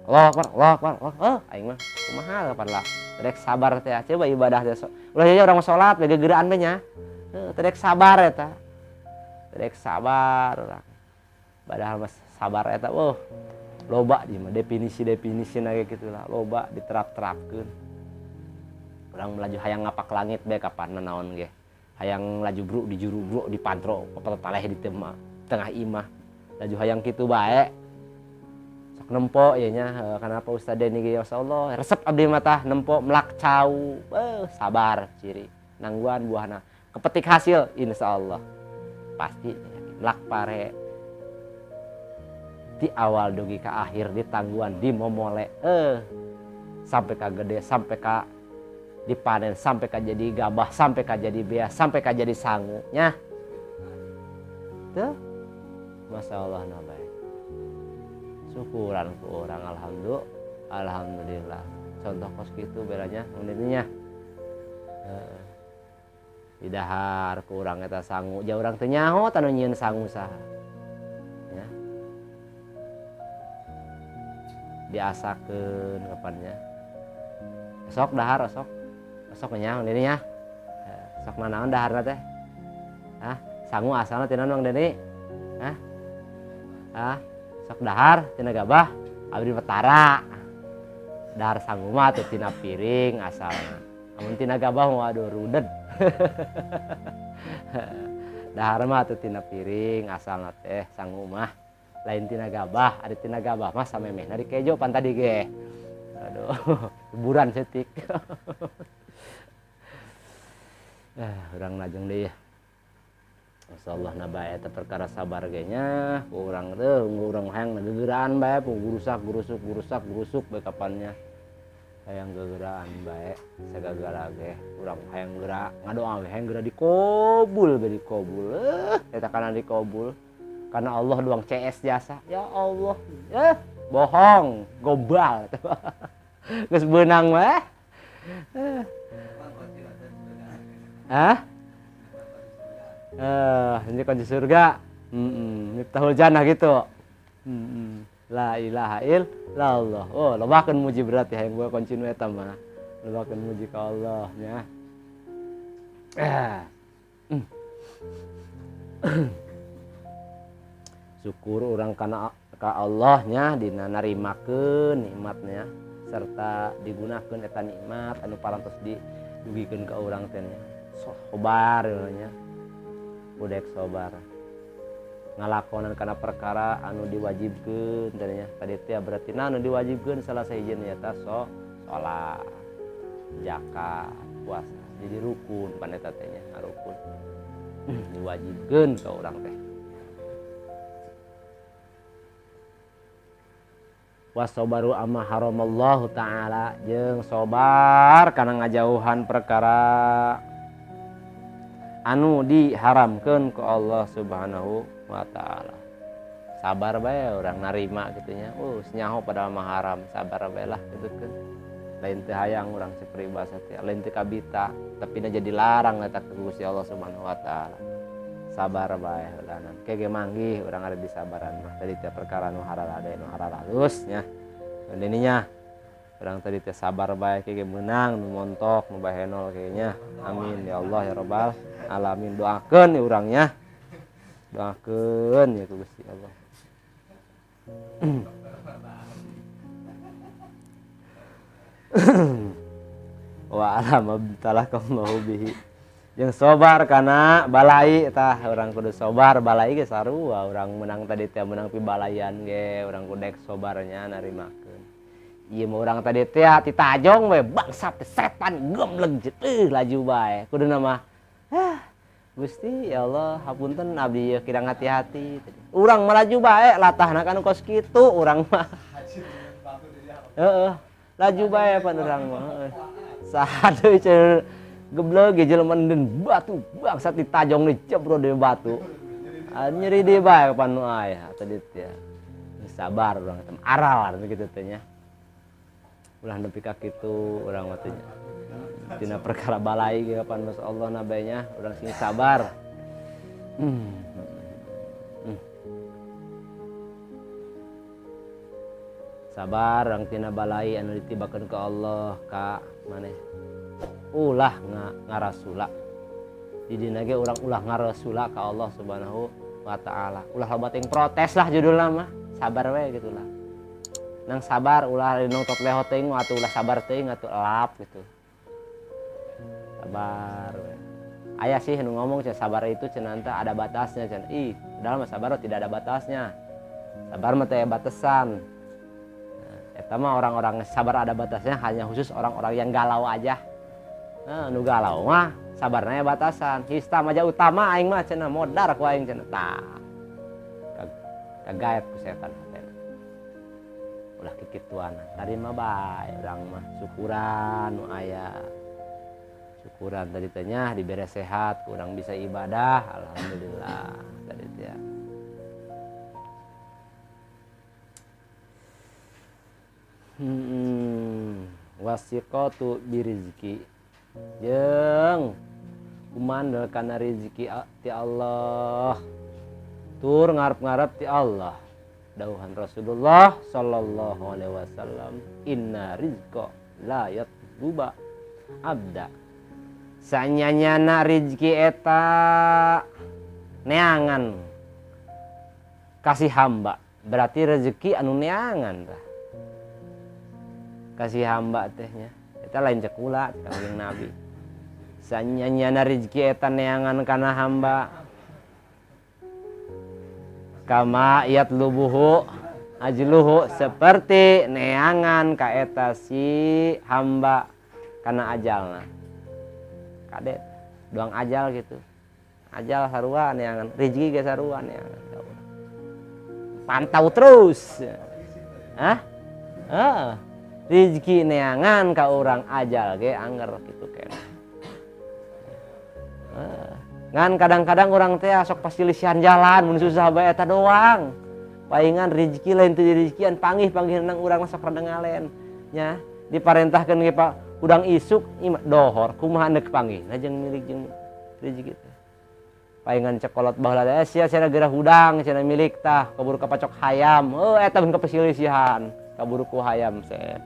Allahu Akbar, Allahu Akbar. Aing mah kumaha kapan lah. Teh sabar teh coba ibadah teh. Ulah nya urang salat bege geuraan we nya. Teh sabar eta. Teh sabar urang. Padahal mas sabar eta loba di mah definisi-definisina ge kitu lah. Loba diterap-terapkeun. Urang melaju hayang ngapak langit bae kapan naon ge. Hayang laju bro di juru bro di pantro papaleh di tengah imah. Laju hayang kitu bae. Sok nempo ieu nya kenapa Ustaz Deni ge masyaallah resep abdi mah tah nempo melak cau. Sabar ciri. Nangguan buahna. Kepetik hasil insyaallah. Pasti melak pare. Di awal dugi ka akhir di tangguan di momole sampai ka gede sampai ka dipanen sampai ka jadi gabah sampai ka jadi bea sampai ka jadi sangu nya tuh masyaallah na bae syukuran ku urang alhamdulillah contoh kos kitu beranya nya di dahar ku urang eta sangu ja urang teu nyaho anu nyieun sangu saha nya diasakeun kapannya esok dahar esok nyaho Deni nya sok nanaon daharna teh sangu asalna tina Mang Deni sok dahar tina gabah abdi petara dahar sangu mah teh tina piring asalna amun tina gabah waduh rudet dahar mah teh tina piring asalna teh sangu mah lain tina gabah, ada tina gabah mah samemehna di kejo pan tadi ge. Aduh, hiburan setik. Urang najeng deui ya. Masyaallah na bae eta perkara sabar ge nya, urang teh urang hayang gegeuraan bae, gurusuk bae kapannya. Hayang gegeuraan bae, sagala ge urang hayang geura ngadoa we hayang geura dikobul bae dikobul. Eta kana dikobul. Karena Allah doang CS jasa. Ya Allah. Bohong. Gombal. Geus beunang mah. Ini kunci surga. Miftahul jannah gitu. La ilaha illallah. Oh, lobakeun muji berarti hayang gua kunci nu eta mah. Lobakeun muji ka Allah nya. Syukur orang kana ka Allahnya dina narimakeun nikmatnya serta digunakeun eta nikmat anu parantos didugikeun ka urang teh nya. Sabar nya. Budek sabar. Ngalakonan kana perkara anu diwajibkeun teh nya. Tadi teh berarti anu diwajibkeun salah sahijina eta salat, zakat, puasa. Jadi rukun pan eta teh nya, rukun. Diwajibkeun ka urang teh. Wasobaru amma haramallahu ta'ala jeung sobar kana ngajauhan perkara anu diharamkeun ku Allah Subhanahu wa ta'ala. Sabar bae urang narima kitu nya. Nyaho padahal mah haram, sabar bae lah kitu kan. Lain teu hayang urang saperibasa teh, lain teu kabita, tapi na jadi larang eta ku Gusti Allah Subhanahu wa ta'ala. Sabar bae heudanan kege manggih urang ada di sabaran mah tadi teh perkara nu haralade nu haralus nya Deni nya urang tadi teh sabar bae kege meunang nu montok nu bahenol kayaknya amin ya Allah ya rabbal alamin doakeun urang nya doakeun ya ku Gusti Allah. Wa alam abtalakallahu bihi yang sabar karena balai tah orang kudu sabar balai ge sarua orang menang tadi teh menang pi balayan ge orang kudu sabarnya narimakeun ieu mah urang tadi teh ti tajong we bangsat setan gemleg laju bae kuduna mah Gusti ya Allah hapunten abdi kirang hati-hati urang melaju bae latahna kan kos kitu urang mah heeh laju bae pan urang mah saha deui cenah geblek ge jelema batu bangsat ditajong dicebro deui batu nyeri deui bae pan nu aya tadi teh sabar urang teh aral kitu teh nya ulah nepi ka kitu urang mah teh tina perkara balai ge kapan masyaallah nabainya urang sing sabar sabar urang tina balai anu ditibakeun ka Allah ka maneh ulah ngarasula di dina ge urang ulah ngarasula ka Allah Subhanahu wa taala ulah loba teuing protes lah judulna mah sabar we gitu lah nang sabar ulah nongtot leho teuing atuh ulah sabar teuing atuh elap gitu sabar ayah sih nu ngomong sabar itu cenah ada batasnya cenah dalam sabar tidak ada batasnya sabar mah teh batasan eta mah orang-orang sabar ada batasnya hanya khusus orang-orang yang galau aja nu galau mah sabarnya batasan hista aja utama aing mah cenah modar ku aing cenah tah kagaet ku setan hatena ulah kikituan tadi mah bae urang mah syukuran nu aya syukuran tadi tanya diberi sehat kurang bisa ibadah alhamdulillah tadi teh wasiqatu birizki jeung kumandel kana rezeki ti Allah tur ngarep-ngarep ti Allah dawuhan Rasulullah sallallahu alaihi wasallam inna rizqa la yatluba abda sanyanyana rezeki eta neangan kasih hamba berarti rezeki anu neangan tah kasih hamba tehnya eta lain cek ulah kanjeng Nabi sanyanyana rezeki eta neangan kana hamba kama yatlubuhu ajluhu seperti neangan ka eta si hamba kana ajalna kade doang ajal gitu ajal sarua neangan rezeki ge sarua neangan pantau terus rezeki neangan ka urang ajal ge anger kitu keneh ngan kadang-kadang urang teh sok pasilisian jalan mun susah bae eta doang paingan rezeki lain teu rezekian panggih-panggih nang urang sok rada ngalen nya diparentahkeun ge Pak udang isuk dohor kumaha neuk panggih nah jeung milik jeung rezeki teh paingan cekolot baheula sia cenah geurah hudang cenah milik tah kaburu kapacok hayam eta mun kapasilisihan kaburu ku hayam teh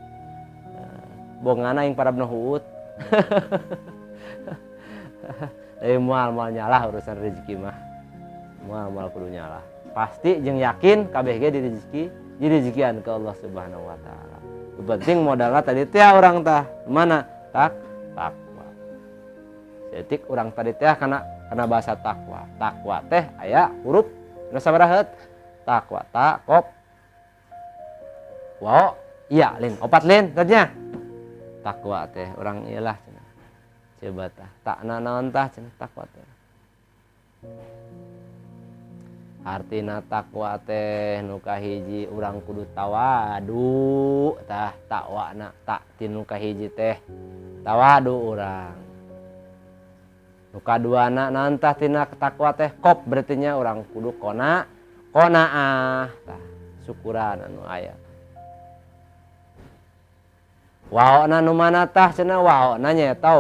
bongana yang parabna huut tapi moal nyalah urusan rezeki mah moal kudu nyalah pasti jeung yakin kabeh ge direzekian ke Allah Subhanahu wa taala penting modalna tadi teh urang tah mana takwa setik urang tadi teh kana bahasa takwa teh aya huruf nu sabaraha takwa kop wa iya lin opat lin tanya takwa teh urang iyalah coba tah tak naon tah cenah takwa teh artina takwa teh nu kahiji urang kudu tawadu tah takwana tak tinu kahiji teh tawadu urang nu kaduana naon tah tina takwa teh kop berarti nya urang kudu qanaah tah syukuran anu aya waona nu mana tah cenah waona nyaeta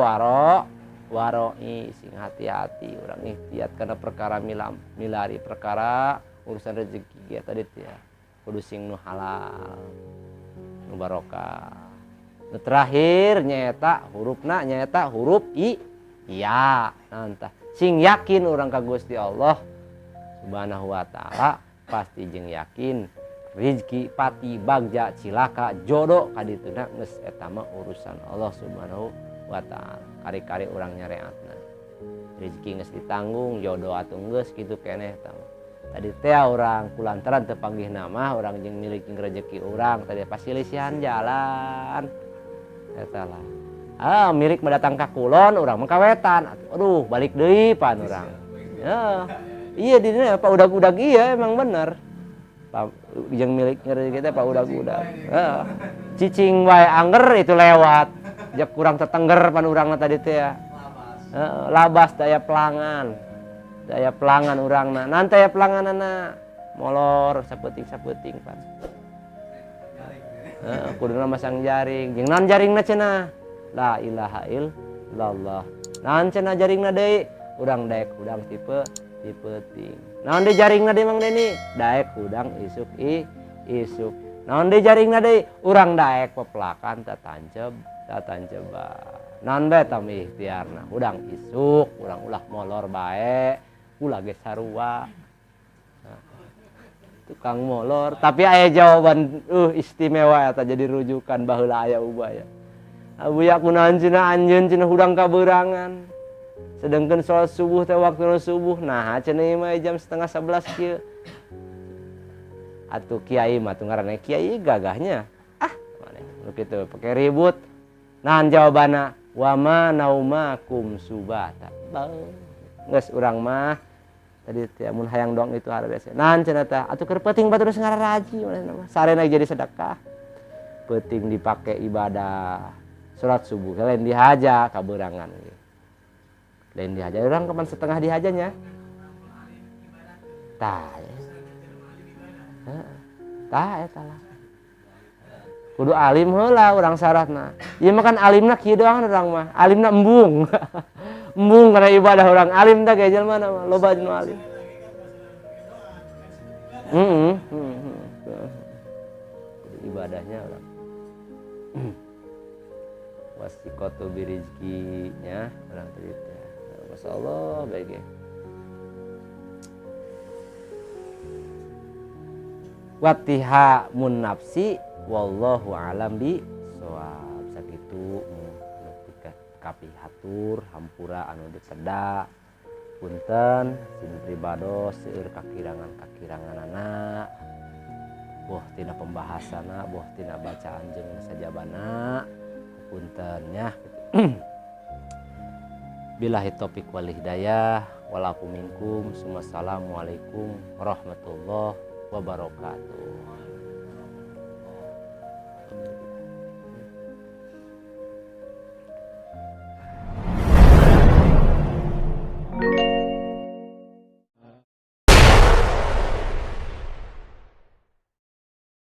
waroi sing hati-hati urang ikhtiat kana perkara milari perkara urusan rezeki ge tadi teh kudu sing nu halal nu barokah nu terakhir nyaeta hurufna nyaeta huruf iya nantah sing yakin urang ka Gusti Allah Subhanahu wa taala pasti jeung yakin rezeki pati bagja cilaka jodoh kadituna geus eta mah urusan Allah Subhanahu wa taala kari-kari urang nyareatna rezeki geus ditanggung jodoh atuh geus kitu keneh eta tadi teh urang kulantaran teu panggih nama urang jeung milik rezeki urang tadi pasilisihan jalan eta lah Mirik mendatang ka kulon urang mah kawetan. Aduh balik deui pan urang. Ya. Iya di dieu Pak udag-udag iya emang bener. Pak jeung milik ngeureun kita Pak udag-udag. Heeh. Cicing wae anger itu lewat. Jak kurang tetengger pan urangna tadi teh ya. Labas daya pelangan. Daya pelangan urangna. Nanti daya pelanganana molor saputing-saputing pan. Kuduna masang jaring. Jeung naon jaringna cenah? La ilaha illallah. Naon cenah jaringna deui? Urang daek udang tipe ting. Naon deui jaringna deui Mang Deni? Daek udang isuk. Naon deui jaringna deui? Urang daek peplakan tatanceba. Naon bae tami ikhtiarna? Udang isuk, urang ulah molor bae. Ulah ge sarua. Tukang molor, tapi aya jawaban istimewa eta jadi rujukan baheula aya ubaya. Abuya kunaon cenah anjeun cenah hudang kaberangan. Sedengkeun salat subuh teh waktuna subuh. Nah, cenah ieu mah jam 10:30 kieu. Atuh kiai mah teu ngaranna kiai gagahnya. Maneh nu kitu pake ribut. Nahan jawabanna? Wa ma naumakum subata. Geus urang mah tadi teh mun hayang dong itu hareureus. Nahan cenah teh? Atuh keur peuting batur ngararaji manehna mah. Sarena jadi sedekah. Peuting dipake ibadah. Salat subuh lain dihaja kaberangan lain dihaja orang kapan setengah dihajanya tah eta lah kudu alim heula urang syaratna ieu mah kan alimna kieu doang urang mah alimna embung embung kana ibadah urang alim teh ge jelema mah loba nu alim ibadahnya urang wasikotu birizkinya orang cerita. Masya Allah baik. Watiha mun nafsi wallahu alam bi shawab sakitu kapihatur hampura anu diteda punten sin pribados seueur kakirangan-kakiranganana boh tina pembahasanna boh tina bacaan jeung sajabana puntennya billahi taufiq wal hidayah walakum minkum. Assalamualaikum warahmatullahi wabarakatuh.